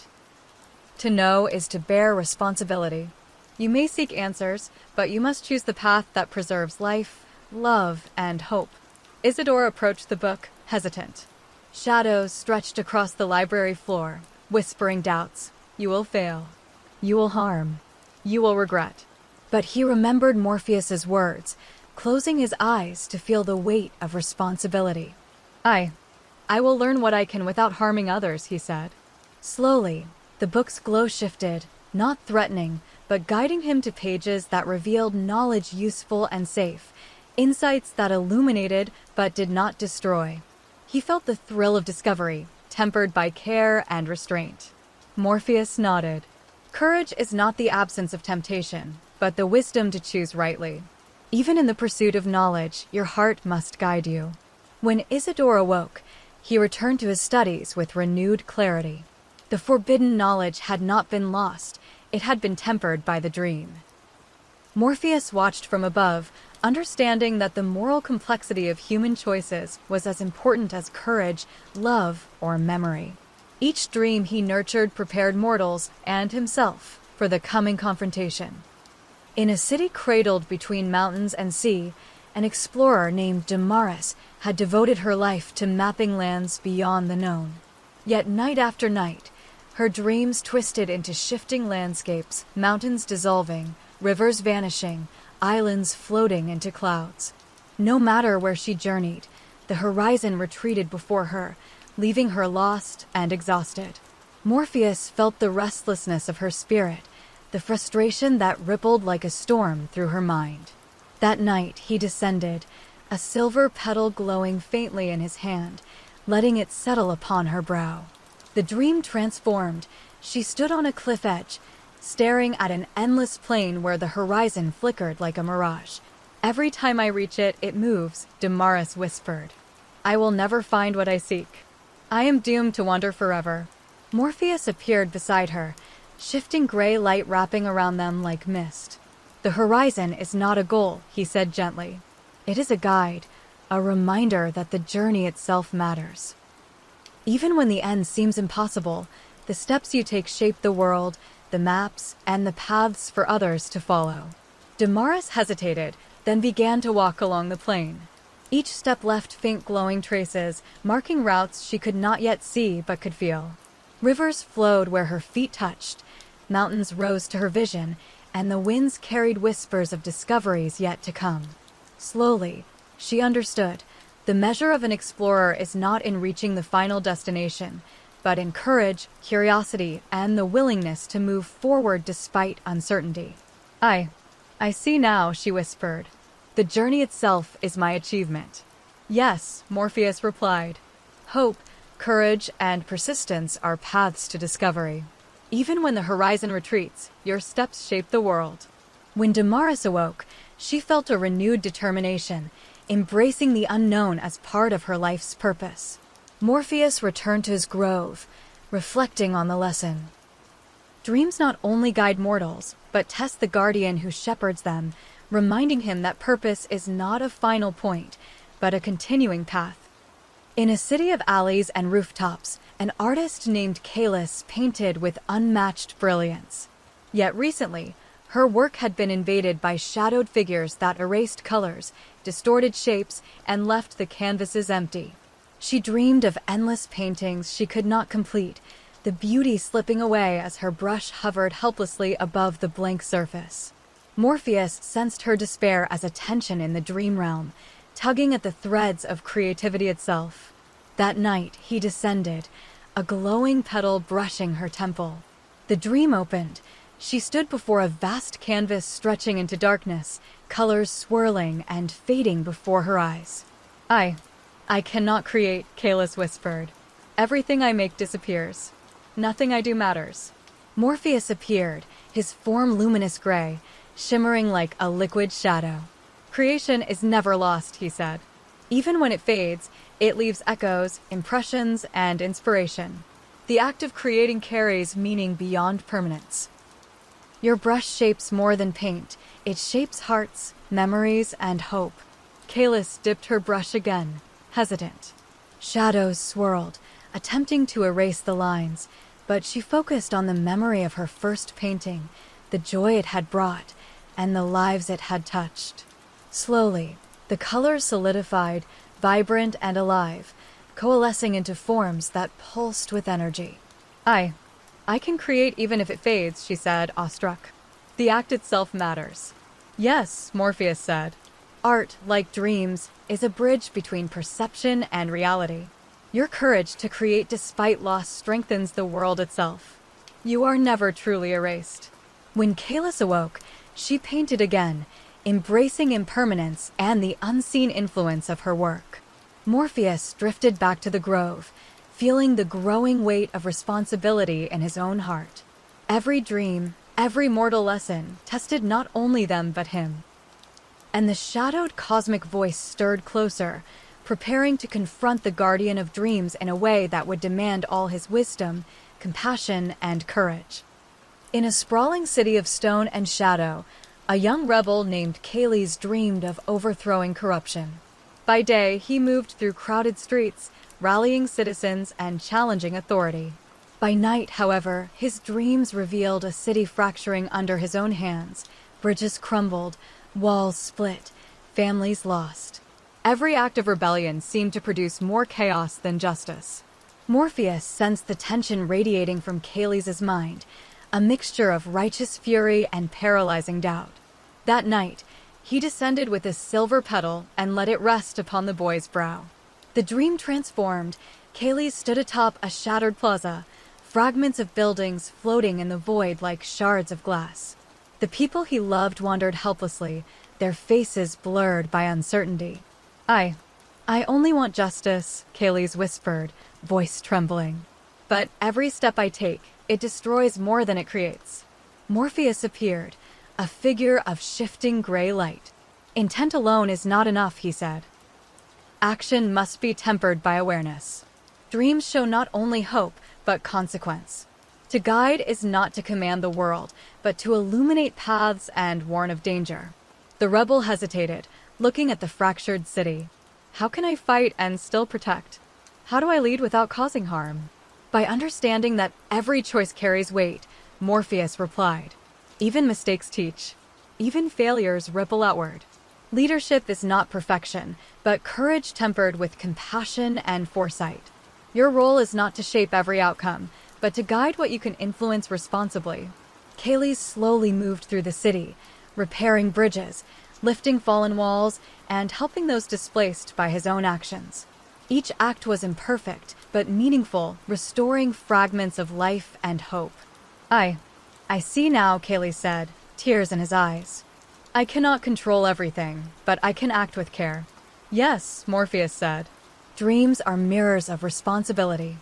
To know is to bear responsibility. You may seek answers, but you must choose the path that preserves life, love, and hope." Isidore approached the book, hesitant. Shadows stretched across the library floor, whispering doubts. "You will fail. You will harm. You will regret." But he remembered Morpheus's words, closing his eyes to feel the weight of responsibility. I will learn what I can without harming others," he said. Slowly, the book's glow shifted, not threatening, but guiding him to pages that revealed knowledge useful and safe, insights that illuminated but did not destroy. He felt the thrill of discovery, tempered by care and restraint. Morpheus nodded. "Courage is not the absence of temptation, but the wisdom to choose rightly. Even in the pursuit of knowledge, your heart must guide you." When Isidore awoke, he returned to his studies with renewed clarity. The forbidden knowledge had not been lost, it had been tempered by the dream. Morpheus watched from above, understanding that the moral complexity of human choices was as important as courage, love, or memory. Each dream he nurtured prepared mortals, and himself, for the coming confrontation. In a city cradled between mountains and sea, an explorer named Damaris had devoted her life to mapping lands beyond the known. Yet night after night, her dreams twisted into shifting landscapes, mountains dissolving, rivers vanishing, islands floating into clouds. No matter where she journeyed, the horizon retreated before her, leaving her lost and exhausted. Morpheus felt the restlessness of her spirit, the frustration that rippled like a storm through her mind. That night he descended, a silver petal glowing faintly in his hand, letting it settle upon her brow. The dream transformed. She stood on a cliff edge, staring at an endless plain where the horizon flickered like a mirage. "Every time I reach it, it moves," Damaris whispered. "I will never find what I seek. I am doomed to wander forever." Morpheus appeared beside her, shifting gray light wrapping around them like mist. "The horizon is not a goal," he said gently. "It is a guide, a reminder that the journey itself matters. Even when the end seems impossible, the steps you take shape the world, the maps, and the paths for others to follow." Damaris hesitated, then began to walk along the plain. Each step left faint glowing traces, marking routes she could not yet see but could feel. Rivers flowed where her feet touched, mountains rose to her vision, and the winds carried whispers of discoveries yet to come. Slowly, she understood. The measure of an explorer is not in reaching the final destination, but in courage, curiosity, and the willingness to move forward despite uncertainty. I see now," she whispered. "The journey itself is my achievement." "Yes," Morpheus replied. "Hope, courage, and persistence are paths to discovery. Even when the horizon retreats, your steps shape the world." When Damaris awoke, she felt a renewed determination, embracing the unknown as part of her life's purpose. Morpheus returned to his grove, reflecting on the lesson. Dreams not only guide mortals, but test the guardian who shepherds them, reminding him that purpose is not a final point, but a continuing path. In a city of alleys and rooftops, an artist named Kalis painted with unmatched brilliance. Yet recently, her work had been invaded by shadowed figures that erased colors, distorted shapes, and left the canvases empty. She dreamed of endless paintings she could not complete, the beauty slipping away as her brush hovered helplessly above the blank surface. Morpheus sensed her despair as a tension in the dream realm, tugging at the threads of creativity itself. That night, he descended, a glowing petal brushing her temple. The dream opened, She stood before a vast canvas stretching into darkness, colors swirling and fading before her eyes. I cannot create, Kalis whispered. Everything I make disappears. Nothing I do matters. Morpheus appeared, his form luminous gray, shimmering like a liquid shadow. Creation is never lost, he said. Even when it fades, it leaves echoes, impressions, and inspiration. The act of creating carries meaning beyond permanence. Your brush shapes more than paint. It shapes hearts, memories, and hope. Kalis dipped her brush again, hesitant. Shadows swirled, attempting to erase the lines, but she focused on the memory of her first painting, the joy it had brought, and the lives it had touched. Slowly, the colors solidified, vibrant and alive, coalescing into forms that pulsed with energy. I can create even if it fades, she said, awestruck. The act itself matters. Yes, Morpheus said. Art, like dreams, is a bridge between perception and reality. Your courage to create despite loss strengthens the world itself. You are never truly erased. When Kalis awoke, she painted again, embracing impermanence and the unseen influence of her work. Morpheus drifted back to the grove, feeling the growing weight of responsibility in his own heart. Every dream, every mortal lesson tested not only them but him. And the shadowed cosmic voice stirred closer, preparing to confront the guardian of dreams in a way that would demand all his wisdom, compassion, and courage. In a sprawling city of stone and shadow, a young rebel named Kalis dreamed of overthrowing corruption. By day, he moved through crowded streets, rallying citizens and challenging authority. By night, however, his dreams revealed a city fracturing under his own hands. Bridges crumbled, walls split, families lost. Every act of rebellion seemed to produce more chaos than justice. Morpheus sensed the tension radiating from Kalis' mind, a mixture of righteous fury and paralyzing doubt. That night, he descended with a silver petal and let it rest upon the boy's brow. The dream transformed. Kalis stood atop a shattered plaza, fragments of buildings floating in the void like shards of glass. The people he loved wandered helplessly, their faces blurred by uncertainty. I only want justice, Kalis whispered, voice trembling. But every step I take, it destroys more than it creates. Morpheus appeared, a figure of shifting gray light. Intent alone is not enough, he said. Action must be tempered by awareness. Dreams show not only hope, but consequence. To guide is not to command the world, but to illuminate paths and warn of danger. The rebel hesitated, looking at the fractured city. How can I fight and still protect? How do I lead without causing harm? By understanding that every choice carries weight, Morpheus replied, even mistakes teach. Even failures ripple outward. Leadership is not perfection, but courage tempered with compassion and foresight. Your role is not to shape every outcome, but to guide what you can influence responsibly. Kalis slowly moved through the city, repairing bridges, lifting fallen walls, and helping those displaced by his own actions. Each act was imperfect, but meaningful, restoring fragments of life and hope. I see now, Kalis said, tears in his eyes. I cannot control everything, but I can act with care. Yes, Morpheus said. Dreams are mirrors of responsibility.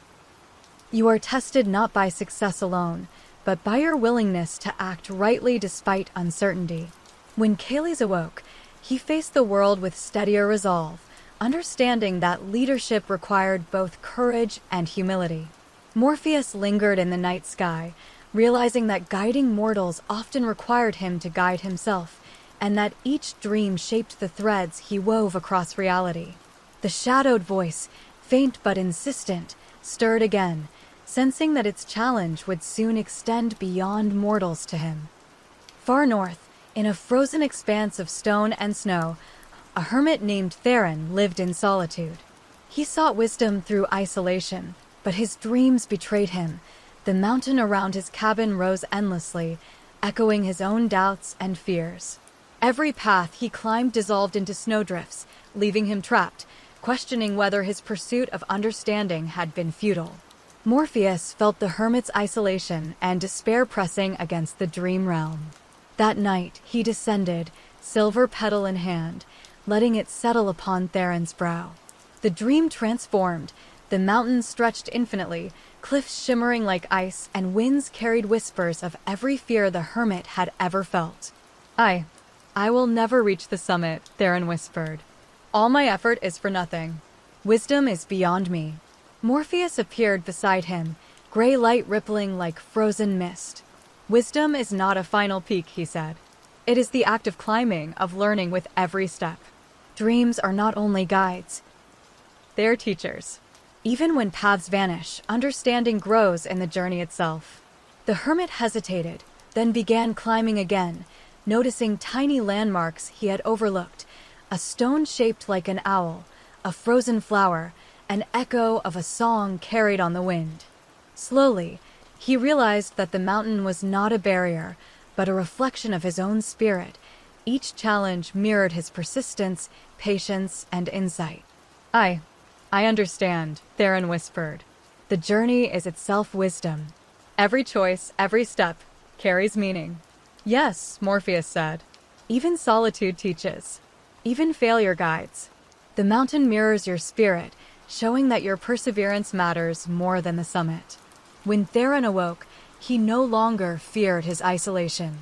You are tested not by success alone, but by your willingness to act rightly despite uncertainty. When Kalis awoke, he faced the world with steadier resolve, understanding that leadership required both courage and humility. Morpheus lingered in the night sky, realizing that guiding mortals often required him to guide himself, and that each dream shaped the threads he wove across reality. The shadowed voice, faint but insistent, stirred again, sensing that its challenge would soon extend beyond mortals to him. Far north, in a frozen expanse of stone and snow, a hermit named Theron lived in solitude. He sought wisdom through isolation, but his dreams betrayed him. The mountain around his cabin rose endlessly, echoing his own doubts and fears. Every path he climbed dissolved into snowdrifts, leaving him trapped, questioning whether his pursuit of understanding had been futile. Morpheus felt the hermit's isolation and despair pressing against the dream realm. That night, he descended, silver petal in hand, letting it settle upon Theron's brow. The dream transformed. The mountains stretched infinitely, cliffs shimmering like ice, and winds carried whispers of every fear the hermit had ever felt. I will never reach the summit, Theron whispered. All my effort is for nothing. Wisdom is beyond me. Morpheus appeared beside him, gray light rippling like frozen mist. Wisdom is not a final peak, he said. It is the act of climbing, of learning with every step. Dreams are not only guides, they're teachers. Even when paths vanish, understanding grows in the journey itself. The hermit hesitated, then began climbing again, noticing tiny landmarks he had overlooked, a stone shaped like an owl, a frozen flower, an echo of a song carried on the wind. Slowly, he realized that the mountain was not a barrier, but a reflection of his own spirit. Each challenge mirrored his persistence, patience, and insight. I understand, Theron whispered. The journey is itself wisdom. Every choice, every step, carries meaning. Yes, Morpheus said. Even solitude teaches. Even failure guides. The mountain mirrors your spirit, showing that your perseverance matters more than the summit. When Theron awoke, he no longer feared his isolation.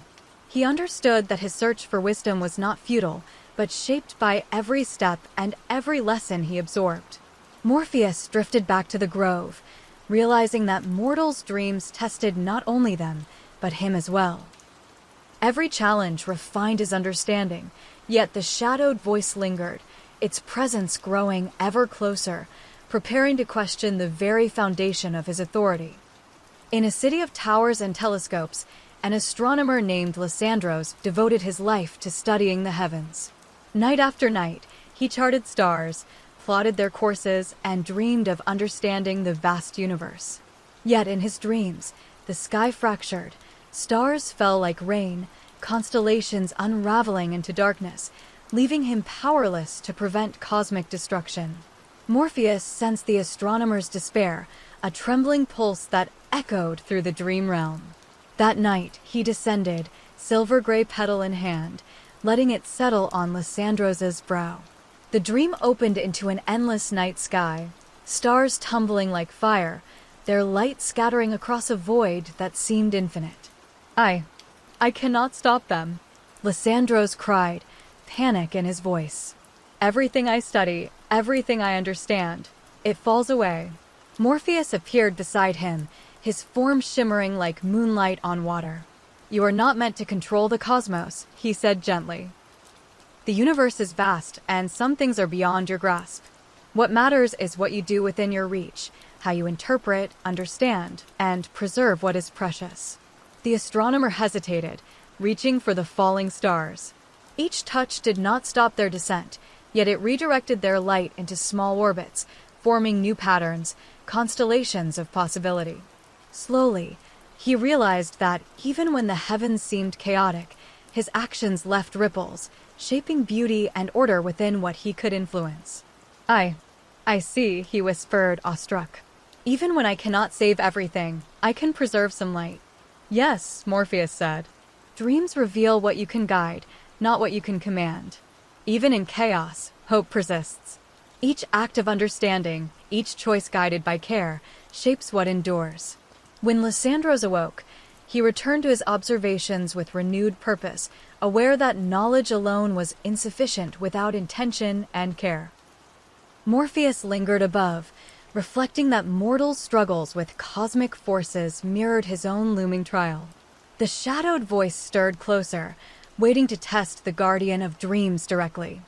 He understood that his search for wisdom was not futile, but shaped by every step and every lesson he absorbed. Morpheus drifted back to the grove, realizing that mortals' dreams tested not only them, but him as well. Every challenge refined his understanding, yet the shadowed voice lingered, its presence growing ever closer, preparing to question the very foundation of his authority. In a city of towers and telescopes, an astronomer named Lysandros devoted his life to studying the heavens. Night after night, he charted stars, plotted their courses, and dreamed of understanding the vast universe. Yet in his dreams, the sky fractured, stars fell like rain, constellations unraveling into darkness, leaving him powerless to prevent cosmic destruction. Morpheus sensed the astronomer's despair, a trembling pulse that echoed through the dream realm. That night, he descended, silver gray petal in hand, letting it settle on Lysandros's brow. The dream opened into an endless night sky, stars tumbling like fire, their light scattering across a void that seemed infinite. I cannot stop them, Lysandros cried, panic in his voice. Everything I study, everything I understand, it falls away. Morpheus appeared beside him, his form shimmering like moonlight on water. You are not meant to control the cosmos, he said gently. The universe is vast, and some things are beyond your grasp. What matters is what you do within your reach, how you interpret, understand, and preserve what is precious. The astronomer hesitated, reaching for the falling stars. Each touch did not stop their descent, yet it redirected their light into small orbits, forming new patterns, constellations of possibility. Slowly, he realized that even when the heavens seemed chaotic, his actions left ripples, shaping beauty and order within what he could influence. I see, he whispered, awestruck. Even when I cannot save everything, I can preserve some light. Yes, Morpheus said. Dreams reveal what you can guide, not what you can command. Even in chaos, hope persists. Each act of understanding, each choice guided by care, shapes what endures. When Lysandros awoke, he returned to his observations with renewed purpose, aware that knowledge alone was insufficient without intention and care. Morpheus lingered above, reflecting that mortal struggles with cosmic forces mirrored his own looming trial. The shadowed voice stirred closer, waiting to test the guardian of dreams directly.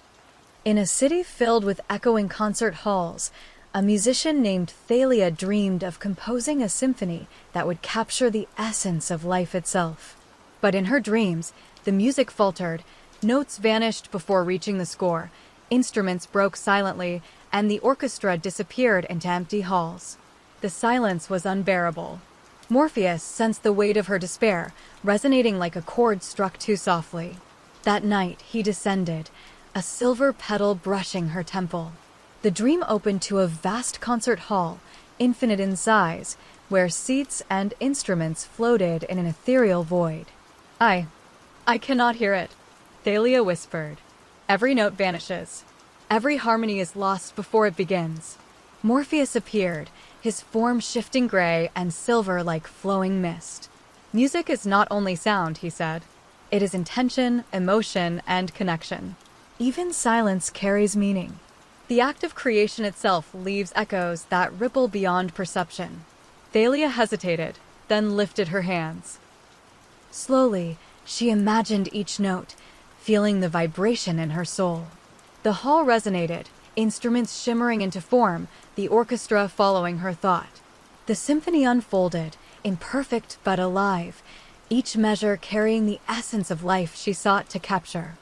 In a city filled with echoing concert halls, a musician named Thalia dreamed of composing a symphony that would capture the essence of life itself. But in her dreams, the music faltered, notes vanished before reaching the score, instruments broke silently, and the orchestra disappeared into empty halls. The silence was unbearable. Morpheus sensed the weight of her despair, resonating like a chord struck too softly. That night, he descended, a silver petal brushing her temple. The dream opened to a vast concert hall, infinite in size, where seats and instruments floated in an ethereal void. I cannot hear it, Thalia whispered. Every note vanishes. Every harmony is lost before it begins. Morpheus appeared, his form shifting gray and silver like flowing mist. Music is not only sound, he said. It is intention, emotion, and connection. Even silence carries meaning. The act of creation itself leaves echoes that ripple beyond perception. Thalia hesitated, then lifted her hands. Slowly, she imagined each note, feeling the vibration in her soul. The hall resonated, instruments shimmering into form, the orchestra following her thought. The symphony unfolded, imperfect but alive, each measure carrying the essence of life she sought to capture.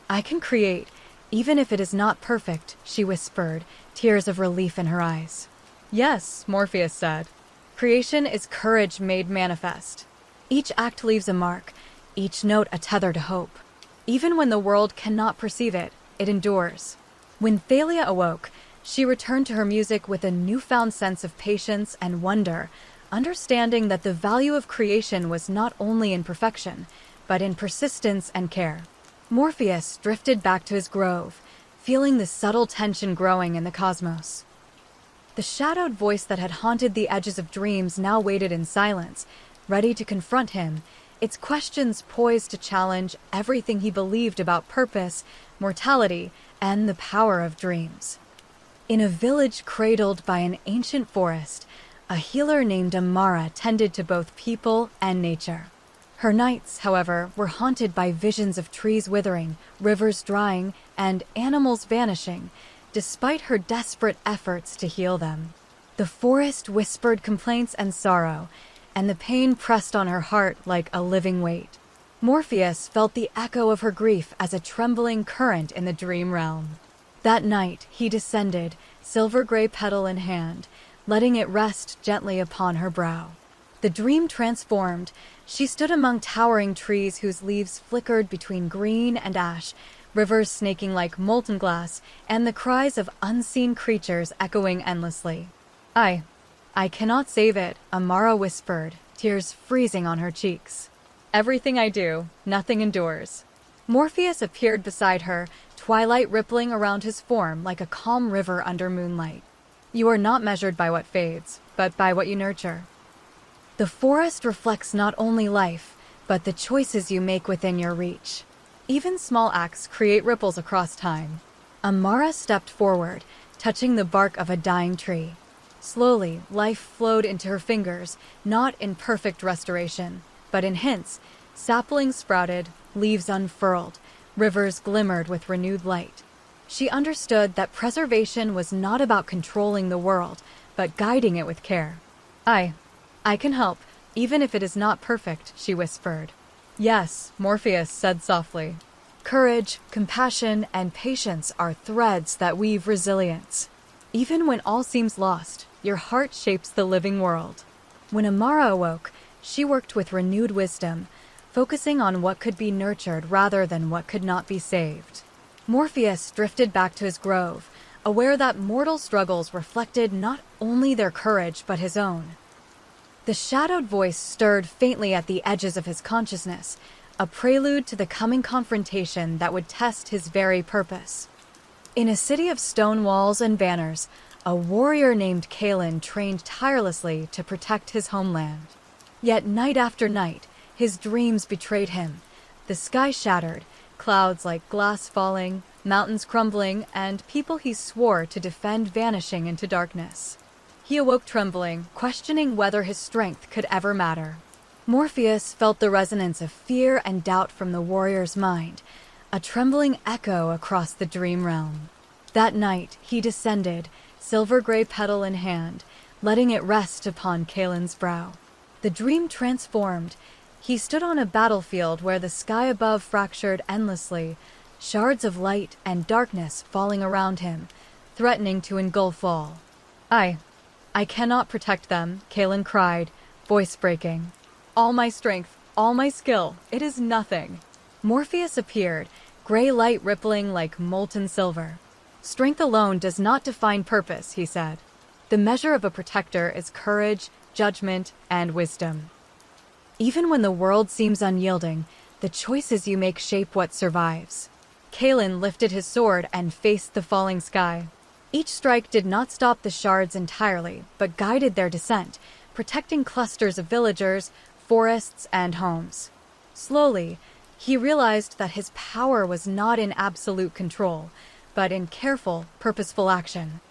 I can create, even if it is not perfect, she whispered, tears of relief in her eyes. Yes, Morpheus said. Creation is courage made manifest. Each act leaves a mark, each note a tether to hope. Even when the world cannot perceive it, it endures. When Thalia awoke, she returned to her music with a newfound sense of patience and wonder, understanding that the value of creation was not only in perfection, but in persistence and care. Morpheus drifted back to his grove, feeling the subtle tension growing in the cosmos. The shadowed voice that had haunted the edges of dreams now waited in silence, ready to confront him, its questions poised to challenge everything he believed about purpose, mortality, and the power of dreams. In a village cradled by an ancient forest, a healer named Amara tended to both people and nature. Her nights, however, were haunted by visions of trees withering, rivers drying, and animals vanishing, despite her desperate efforts to heal them. The forest whispered complaints and sorrow, and the pain pressed on her heart like a living weight. Morpheus felt the echo of her grief as a trembling current in the dream realm. That night, he descended, silver gray petal in hand, letting it rest gently upon her brow. The dream transformed. She stood among towering trees whose leaves flickered between green and ash, rivers snaking like molten glass, and the cries of unseen creatures echoing endlessly. I cannot save it, Amara whispered, tears freezing on her cheeks. Everything I do, nothing endures. Morpheus appeared beside her, twilight rippling around his form like a calm river under moonlight. You are not measured by what fades, but by what you nurture. The forest reflects not only life, but the choices you make within your reach. Even small acts create ripples across time. Amara stepped forward, touching the bark of a dying tree. Slowly, life flowed into her fingers, not in perfect restoration, but in hints. Saplings sprouted, leaves unfurled, rivers glimmered with renewed light. She understood that preservation was not about controlling the world, but guiding it with care. I can help, even if it is not perfect, she whispered. Yes, Morpheus said softly. Courage, compassion, and patience are threads that weave resilience. Even when all seems lost, your heart shapes the living world. When Amara awoke, she worked with renewed wisdom, focusing on what could be nurtured rather than what could not be saved. Morpheus drifted back to his grove, aware that mortal struggles reflected not only their courage but his own. The shadowed voice stirred faintly at the edges of his consciousness, a prelude to the coming confrontation that would test his very purpose. In a city of stone walls and banners, a warrior named Kalen trained tirelessly to protect his homeland. Yet night after night, his dreams betrayed him. The sky shattered, clouds like glass falling, mountains crumbling, and people he swore to defend vanishing into darkness. He awoke trembling, questioning whether his strength could ever matter. Morpheus felt the resonance of fear and doubt from the warrior's mind, a trembling echo across the dream realm. That night, he descended, silver gray petal in hand, letting it rest upon Kalen's brow. The dream transformed. He stood on a battlefield where the sky above fractured endlessly, shards of light and darkness falling around him, threatening to engulf all. I cannot protect them, Kalen cried, voice breaking. All my strength, all my skill, it is nothing. Morpheus appeared, gray light rippling like molten silver. Strength alone does not define purpose, he said. The measure of a protector is courage, judgment, and wisdom. Even when the world seems unyielding, the choices you make shape what survives. Kalen lifted his sword and faced the falling sky. Each strike did not stop the shards entirely, but guided their descent, protecting clusters of villagers, forests, and homes. Slowly, he realized that his power was not in absolute control, but in careful, purposeful action.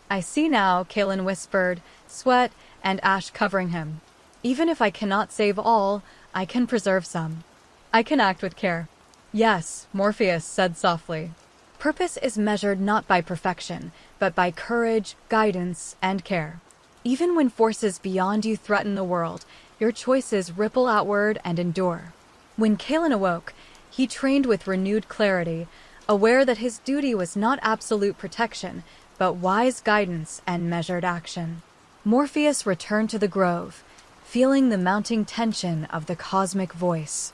I see now, Kalen whispered, sweat and ash covering him. Even if I cannot save all, I can preserve some. I can act with care. Yes, Morpheus said softly. Purpose is measured not by perfection, but by courage, guidance, and care. Even when forces beyond you threaten the world, your choices ripple outward and endure. When Kalen awoke, he trained with renewed clarity, aware that his duty was not absolute protection, but wise guidance and measured action. Morpheus returned to the grove, feeling the mounting tension of the cosmic voice.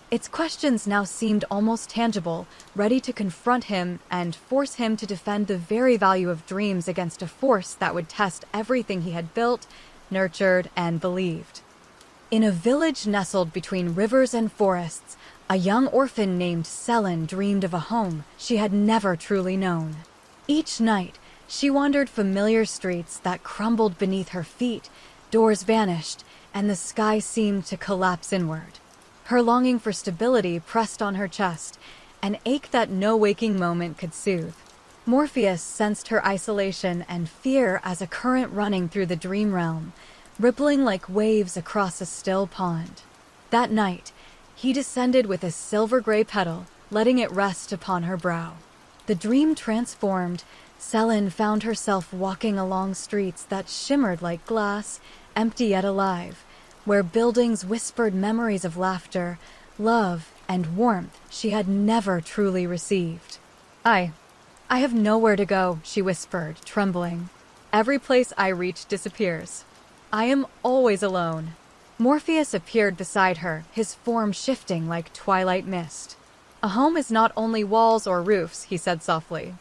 Its questions now seemed almost tangible, ready to confront him and force him to defend the very value of dreams against a force that would test everything he had built, nurtured, and believed. In a village nestled between rivers and forests, a young orphan named Selin dreamed of a home she had never truly known. Each night, she wandered familiar streets that crumbled beneath her feet, doors vanished, and the sky seemed to collapse inward. Her longing for stability pressed on her chest, an ache that no waking moment could soothe. Morpheus sensed her isolation and fear as a current running through the dream realm, rippling like waves across a still pond. That night, he descended with a silver-gray petal, letting it rest upon her brow. The dream transformed, Selin found herself walking along streets that shimmered like glass, empty yet alive, where buildings whispered memories of laughter, love, and warmth she had never truly received. I have nowhere to go, she whispered, trembling. Every place I reach disappears. I am always alone. Morpheus appeared beside her, his form shifting like twilight mist. A home is not only walls or roofs, he said softly.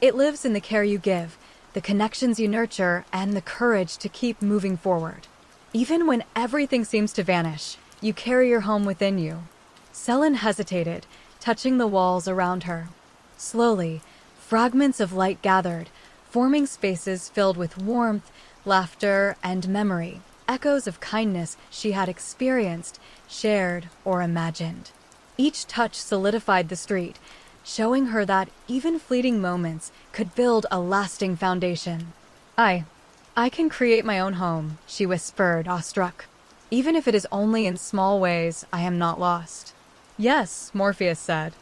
It lives in the care you give, the connections you nurture, and the courage to keep moving forward. Even when everything seems to vanish, you carry your home within you. Selin hesitated, touching the walls around her. Slowly, fragments of light gathered, forming spaces filled with warmth, laughter, and memory, echoes of kindness she had experienced, shared, or imagined. Each touch solidified the street, showing her that even fleeting moments could build a lasting foundation. I can create my own home, she whispered, awestruck. Even if it is only in small ways, I am not lost. Yes, Morpheus said.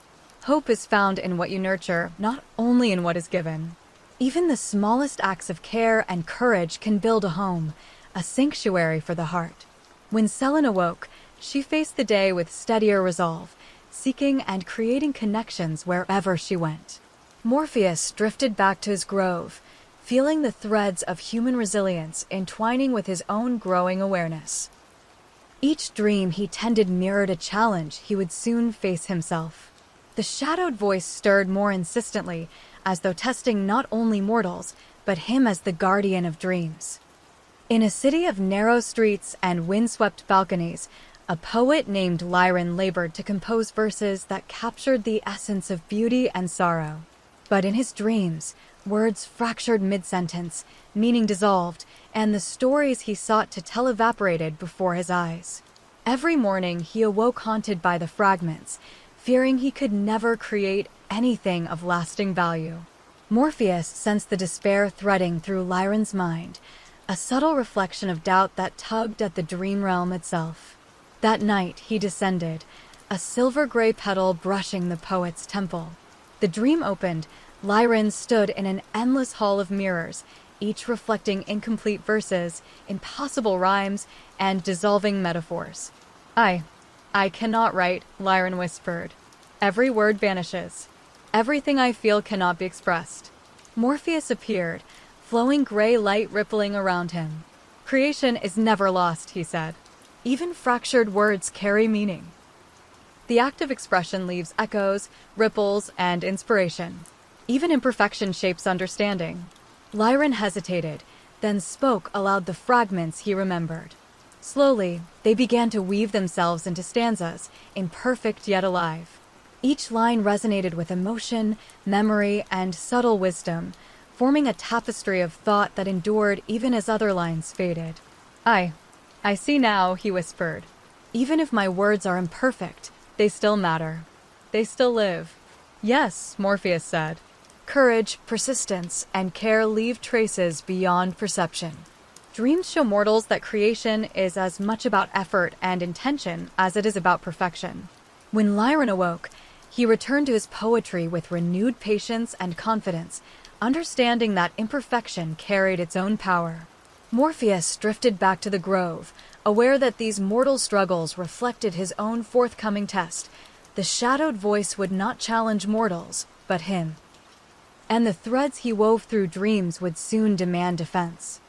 Hope is found in what you nurture, not only in what is given. Even the smallest acts of care and courage can build a home, a sanctuary for the heart. When Selin awoke, she faced the day with steadier resolve, seeking and creating connections wherever she went. Morpheus drifted back to his grove, feeling the threads of human resilience entwining with his own growing awareness. Each dream he tended mirrored a challenge he would soon face himself. The shadowed voice stirred more insistently, as though testing not only mortals, but him as the guardian of dreams. In a city of narrow streets and windswept balconies, a poet named Lyran labored to compose verses that captured the essence of beauty and sorrow. But in his dreams, words fractured mid-sentence, meaning dissolved, and the stories he sought to tell evaporated before his eyes. Every morning he awoke haunted by the fragments, fearing he could never create anything of lasting value. Morpheus sensed the despair threading through Lyran's mind, a subtle reflection of doubt that tugged at the dream realm itself. That night he descended, a silver-gray petal brushing the poet's temple. The dream opened. Lyran stood in an endless hall of mirrors, each reflecting incomplete verses, impossible rhymes, and dissolving metaphors. I cannot write, Lyran whispered. Every word vanishes. Everything I feel cannot be expressed. Morpheus appeared, flowing gray light rippling around him. Creation is never lost, he said. Even fractured words carry meaning. The act of expression leaves echoes, ripples, and inspiration. Even imperfection shapes understanding. Lyran hesitated, then spoke aloud the fragments he remembered. Slowly, they began to weave themselves into stanzas, imperfect yet alive. Each line resonated with emotion, memory, and subtle wisdom, forming a tapestry of thought that endured even as other lines faded. I see now, he whispered. Even if my words are imperfect, they still matter. They still live. Yes, Morpheus said. Courage, persistence, and care leave traces beyond perception. Dreams show mortals that creation is as much about effort and intention as it is about perfection. When Lyran awoke, he returned to his poetry with renewed patience and confidence, understanding that imperfection carried its own power. Morpheus drifted back to the grove, aware that these mortal struggles reflected his own forthcoming test. The shadowed voice would not challenge mortals, but him. And the threads he wove through dreams would soon demand defense.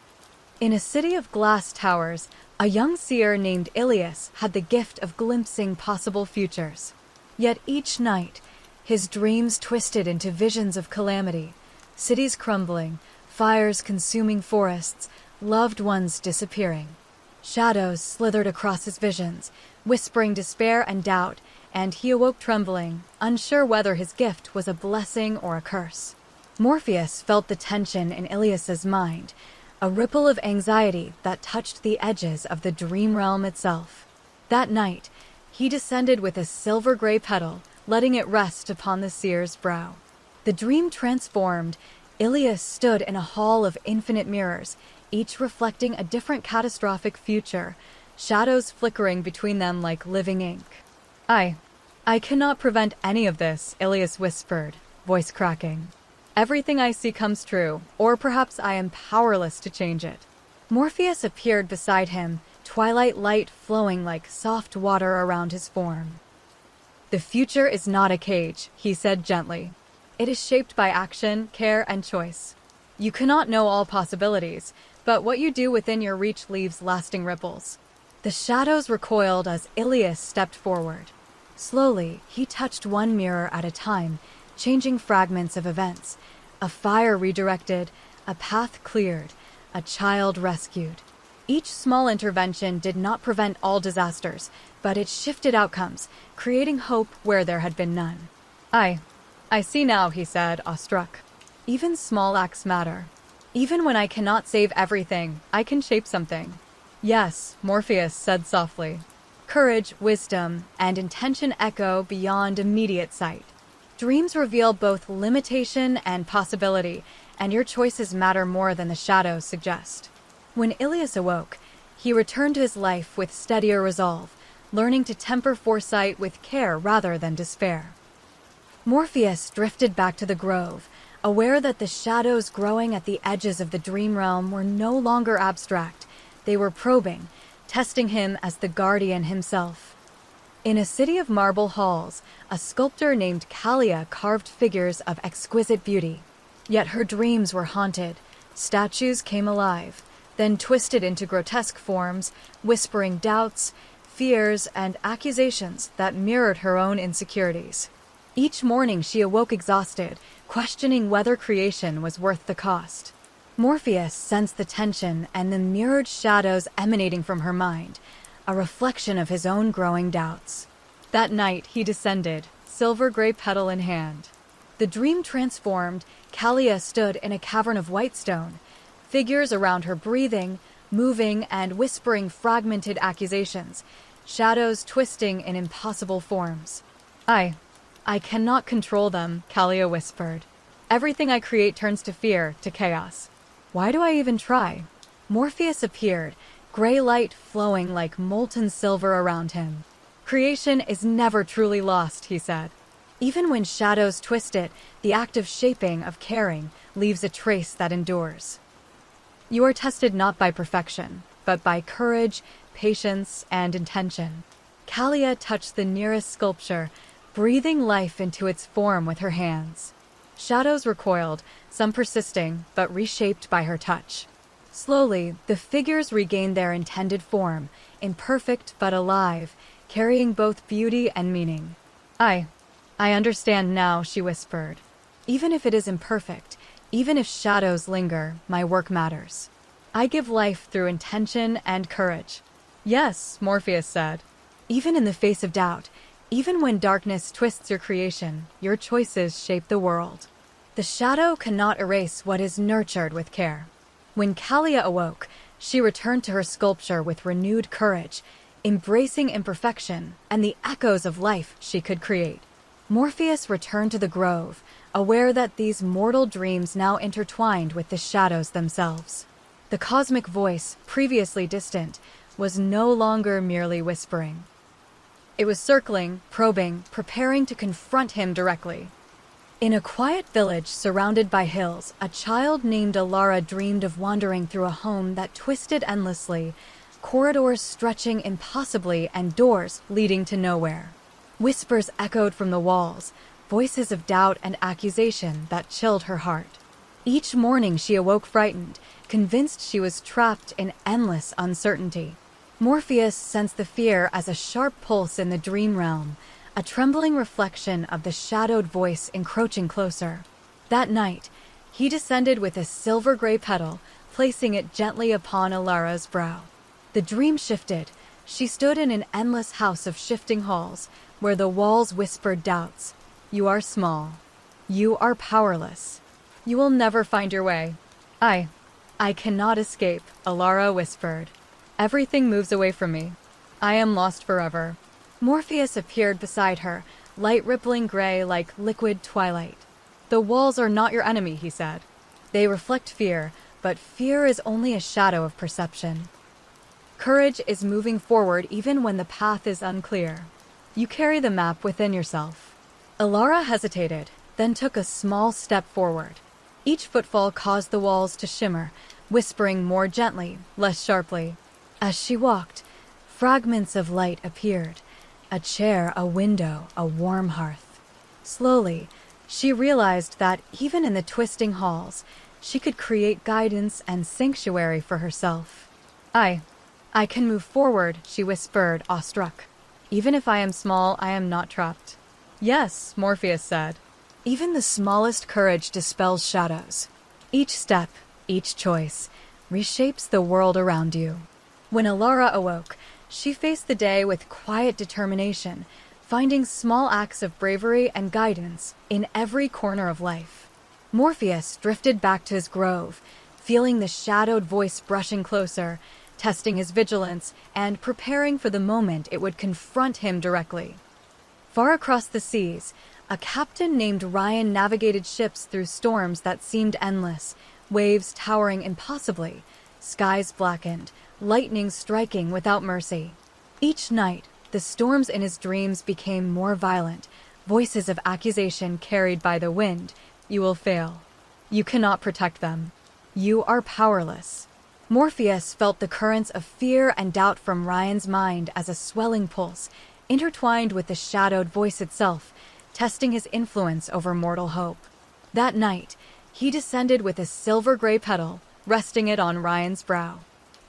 In a city of glass towers, a young seer named Ilias had the gift of glimpsing possible futures. Yet each night, his dreams twisted into visions of calamity, cities crumbling, fires consuming forests, loved ones disappearing. Shadows slithered across his visions, whispering despair and doubt, and he awoke trembling, unsure whether his gift was a blessing or a curse. Morpheus felt the tension in Ilias's mind, a ripple of anxiety that touched the edges of the dream realm itself. That night, he descended with a silver-gray petal, letting it rest upon the seer's brow. The dream transformed. Ilias stood in a hall of infinite mirrors, each reflecting a different catastrophic future, shadows flickering between them like living ink. I cannot prevent any of this, Ilias whispered, voice cracking. Everything I see comes true, or perhaps I am powerless to change it. Morpheus appeared beside him, twilight light flowing like soft water around his form. The future is not a cage, he said gently. It is shaped by action, care, and choice. You cannot know all possibilities, but what you do within your reach leaves lasting ripples. The shadows recoiled as Ilias stepped forward. Slowly, he touched one mirror at a time, changing fragments of events. A fire redirected, a path cleared, a child rescued. Each small intervention did not prevent all disasters, but it shifted outcomes, creating hope where there had been none. I see now, he said, awestruck. Even small acts matter. Even when I cannot save everything, I can shape something. Yes, Morpheus said softly. Courage, wisdom, and intention echo beyond immediate sight. Dreams reveal both limitation and possibility, and your choices matter more than the shadows suggest. When Ilias awoke, he returned to his life with steadier resolve, learning to temper foresight with care rather than despair. Morpheus drifted back to the grove, aware that the shadows growing at the edges of the dream realm were no longer abstract. They were probing, testing him as the guardian himself. In a city of marble halls, a sculptor named Kalia carved figures of exquisite beauty. Yet her dreams were haunted. Statues came alive, then twisted into grotesque forms, whispering doubts, fears, and accusations that mirrored her own insecurities. Each morning she awoke exhausted, questioning whether creation was worth the cost. Morpheus sensed the tension and the mirrored shadows emanating from her mind, a reflection of his own growing doubts. That night he descended, silver-gray petal in hand. The dream transformed. Kalia stood in a cavern of white stone, figures around her breathing, moving, and whispering fragmented accusations, shadows twisting in impossible forms. I cannot control them, Kalia whispered. Everything I create turns to fear, to chaos. Why do I even try? Morpheus appeared, gray light flowing like molten silver around him. Creation is never truly lost, he said. Even when shadows twist it, the act of shaping, of caring, leaves a trace that endures. You are tested not by perfection, but by courage, patience, and intention. Kalia touched the nearest sculpture, breathing life into its form with her hands. Shadows recoiled, some persisting, but reshaped by her touch. Slowly, the figures regained their intended form, imperfect but alive, carrying both beauty and meaning. I understand now, she whispered. Even if it is imperfect, Even if shadows linger, my work matters. I give life through intention and courage. Yes, Morpheus said. Even in the face of doubt, even when darkness twists your creation, your choices shape the world. The shadow cannot erase what is nurtured with care. When Kalia awoke, she returned to her sculpture with renewed courage, embracing imperfection and the echoes of life she could create. Morpheus returned to the grove, aware that these mortal dreams now intertwined with the shadows themselves. The cosmic voice, previously distant, was no longer merely whispering. It was circling, probing, preparing to confront him directly. In a quiet village surrounded by hills, a child named Alara dreamed of wandering through a home that twisted endlessly, corridors stretching impossibly and doors leading to nowhere. Whispers echoed from the walls, voices of doubt and accusation that chilled her heart. Each morning she awoke frightened, convinced she was trapped in endless uncertainty. Morpheus sensed the fear as a sharp pulse in the dream realm, a trembling reflection of the shadowed voice encroaching closer. That night, he descended with a silver-gray petal, placing it gently upon Alara's brow. The dream shifted. She stood in an endless house of shifting halls, where the walls whispered doubts. You are small. You are powerless. You will never find your way. I cannot escape, Alara whispered. Everything moves away from me. I am lost forever. Morpheus appeared beside her, light rippling gray like liquid twilight. The walls are not your enemy, he said. They reflect fear, but fear is only a shadow of perception. Courage is moving forward even when the path is unclear. You carry the map within yourself. Alara hesitated, then took a small step forward. Each footfall caused the walls to shimmer, whispering more gently, less sharply. As she walked, fragments of light appeared. A chair, a window, a warm hearth. Slowly, she realized that even in the twisting halls, she could create guidance and sanctuary for herself. I can move forward, she whispered, awestruck. Even if I am small, I am not trapped. Yes, Morpheus said. Even the smallest courage dispels shadows. Each step, each choice, reshapes the world around you. When Alara awoke, she faced the day with quiet determination, finding small acts of bravery and guidance in every corner of life. Morpheus drifted back to his grove, feeling the shadowed voice brushing closer, testing his vigilance and preparing for the moment it would confront him directly. Far across the seas, a captain named Ryan navigated ships through storms that seemed endless, waves towering impossibly, skies blackened, lightning striking without mercy. Each night, the storms in his dreams became more violent, voices of accusation carried by the wind. You will fail. You cannot protect them. You are powerless. Morpheus felt the currents of fear and doubt from Ryan's mind as a swelling pulse, intertwined with the shadowed voice itself, testing his influence over mortal hope. That night, he descended with a silver-gray petal, resting it on Ryan's brow.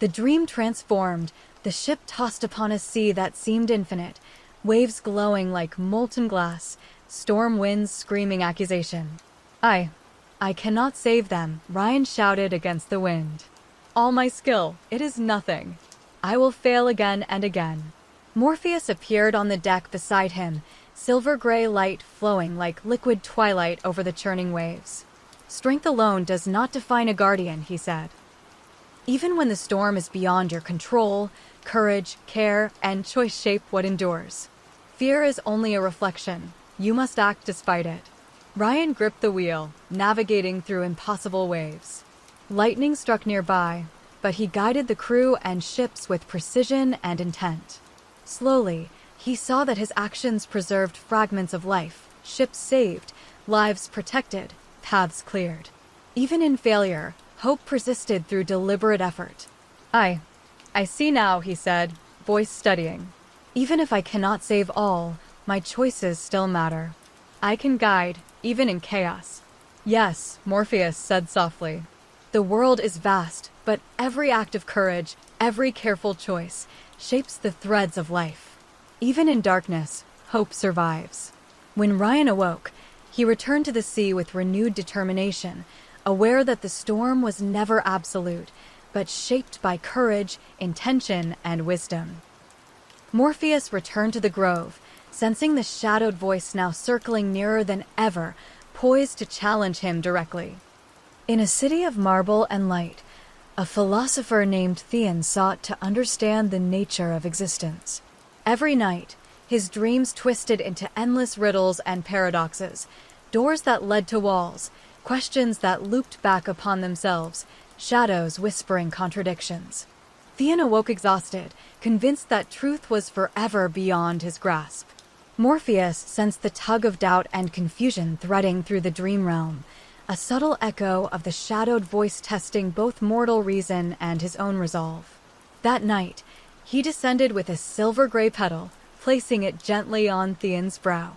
The dream transformed, the ship tossed upon a sea that seemed infinite, waves glowing like molten glass, storm winds screaming accusation. I cannot save them, Ryan shouted against the wind. All my skill, it is nothing. I will fail again and again. Morpheus appeared on the deck beside him, silver-gray light flowing like liquid twilight over the churning waves. Strength alone does not define a guardian, he said. Even when the storm is beyond your control, courage, care, and choice shape what endures. Fear is only a reflection. You must act despite it. Ryan gripped the wheel, navigating through impossible waves. Lightning struck nearby, but he guided the crew and ships with precision and intent. Slowly, he saw that his actions preserved fragments of life, ships saved, lives protected, paths cleared. Even in failure, hope persisted through deliberate effort. I see now, he said, voice steadying. Even if I cannot save all, my choices still matter. I can guide, even in chaos. Yes, Morpheus said softly. The world is vast, but every act of courage, every careful choice, shapes the threads of life. Even in darkness, hope survives. When Ryan awoke, he returned to the sea with renewed determination, aware that the storm was never absolute, but shaped by courage, intention, and wisdom. Morpheus returned to the grove, sensing the shadowed voice now circling nearer than ever, poised to challenge him directly. In a city of marble and light, a philosopher named Theon sought to understand the nature of existence. Every night, his dreams twisted into endless riddles and paradoxes, doors that led to walls, questions that looped back upon themselves, shadows whispering contradictions. Theon awoke exhausted, convinced that truth was forever beyond his grasp. Morpheus sensed the tug of doubt and confusion threading through the dream realm, a subtle echo of the shadowed voice testing both mortal reason and his own resolve. That night, he descended with a silver-gray petal, placing it gently on Theon's brow.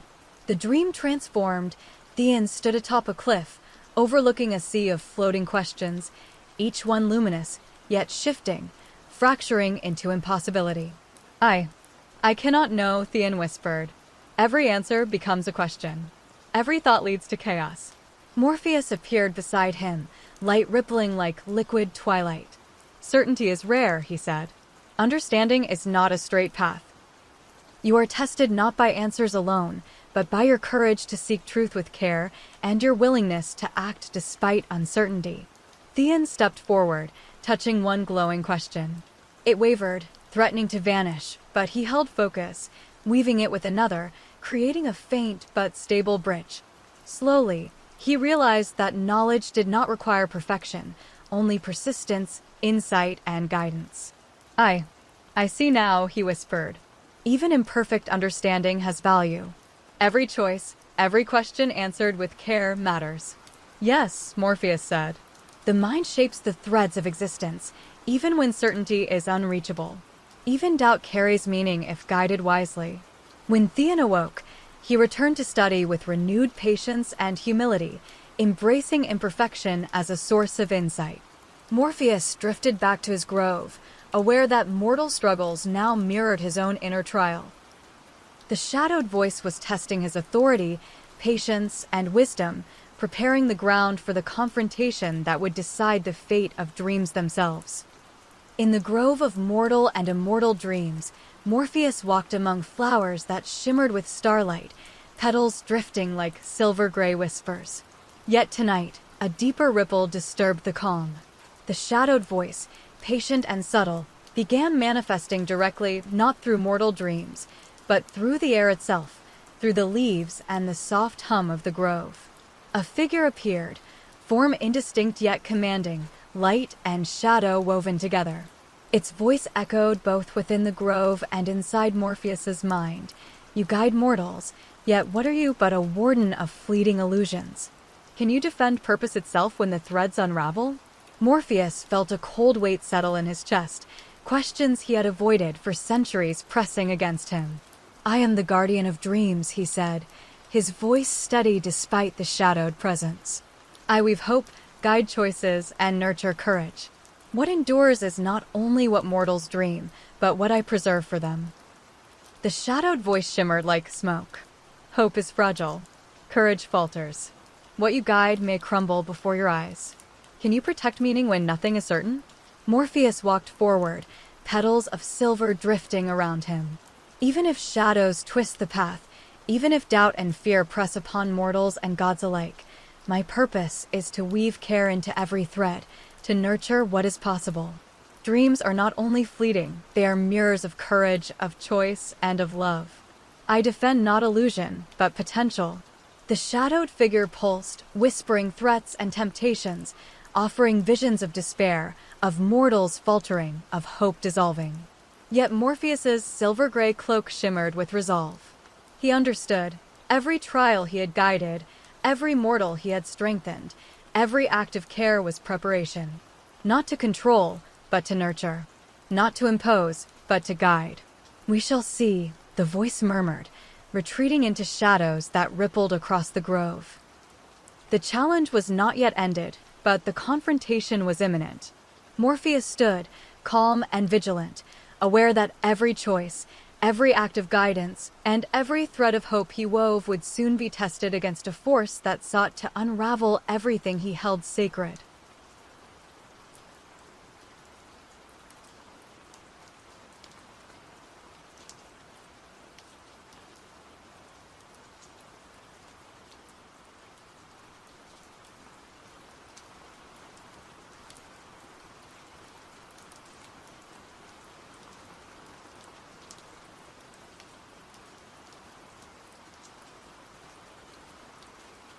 The dream transformed. Theon stood atop a cliff, overlooking a sea of floating questions, each one luminous, yet shifting, fracturing into impossibility. I cannot know, Theon whispered. Every answer becomes a question. Every thought leads to chaos. Morpheus appeared beside him, light rippling like liquid twilight. Certainty is rare, he said. Understanding is not a straight path. You are tested not by answers alone, but by your courage to seek truth with care and your willingness to act despite uncertainty. Theon stepped forward, touching one glowing question. It wavered, threatening to vanish, but he held focus, weaving it with another, creating a faint but stable bridge. Slowly, he realized that knowledge did not require perfection, only persistence, insight, and guidance. I see now, he whispered. Even imperfect understanding has value. Every choice, every question answered with care matters. Yes, Morpheus said. The mind shapes the threads of existence, even when certainty is unreachable. Even doubt carries meaning if guided wisely. When Theon awoke, he returned to study with renewed patience and humility, embracing imperfection as a source of insight. Morpheus drifted back to his grove, aware that mortal struggles now mirrored his own inner trial. The shadowed voice was testing his authority, patience, and wisdom, preparing the ground for the confrontation that would decide the fate of dreams themselves. In the grove of mortal and immortal dreams, Morpheus walked among flowers that shimmered with starlight, petals drifting like silver-gray whispers. Yet tonight, a deeper ripple disturbed the calm. The shadowed voice, patient and subtle, began manifesting directly not through mortal dreams, but through the air itself, through the leaves and the soft hum of the grove. A figure appeared, form indistinct yet commanding, light and shadow woven together. Its voice echoed both within the grove and inside Morpheus's mind. You guide mortals, yet what are you but a warden of fleeting illusions? Can you defend purpose itself when the threads unravel? Morpheus felt a cold weight settle in his chest, questions he had avoided for centuries pressing against him. I am the guardian of dreams, he said, his voice steady despite the shadowed presence. I weave hope, guide choices, and nurture courage. What endures is not only what mortals dream, but what I preserve for them. The shadowed voice shimmered like smoke. Hope is fragile. Courage falters. What you guide may crumble before your eyes. Can you protect meaning when nothing is certain? Morpheus walked forward, petals of silver drifting around him. Even if shadows twist the path, even if doubt and fear press upon mortals and gods alike, my purpose is to weave care into every thread, to nurture what is possible. Dreams are not only fleeting, they are mirrors of courage, of choice, and of love. I defend not illusion, but potential. The shadowed figure pulsed, whispering threats and temptations, offering visions of despair, of mortals faltering, of hope dissolving. Yet Morpheus's silver-gray cloak shimmered with resolve. He understood. Every trial he had guided, every mortal he had strengthened, every act of care was preparation. Not to control, but to nurture. Not to impose, but to guide. We shall see, the voice murmured, retreating into shadows that rippled across the grove. The challenge was not yet ended, but the confrontation was imminent. Morpheus stood, calm and vigilant, aware that every choice, Every act of guidance and every thread of hope he wove would soon be tested against a force that sought to unravel everything he held sacred.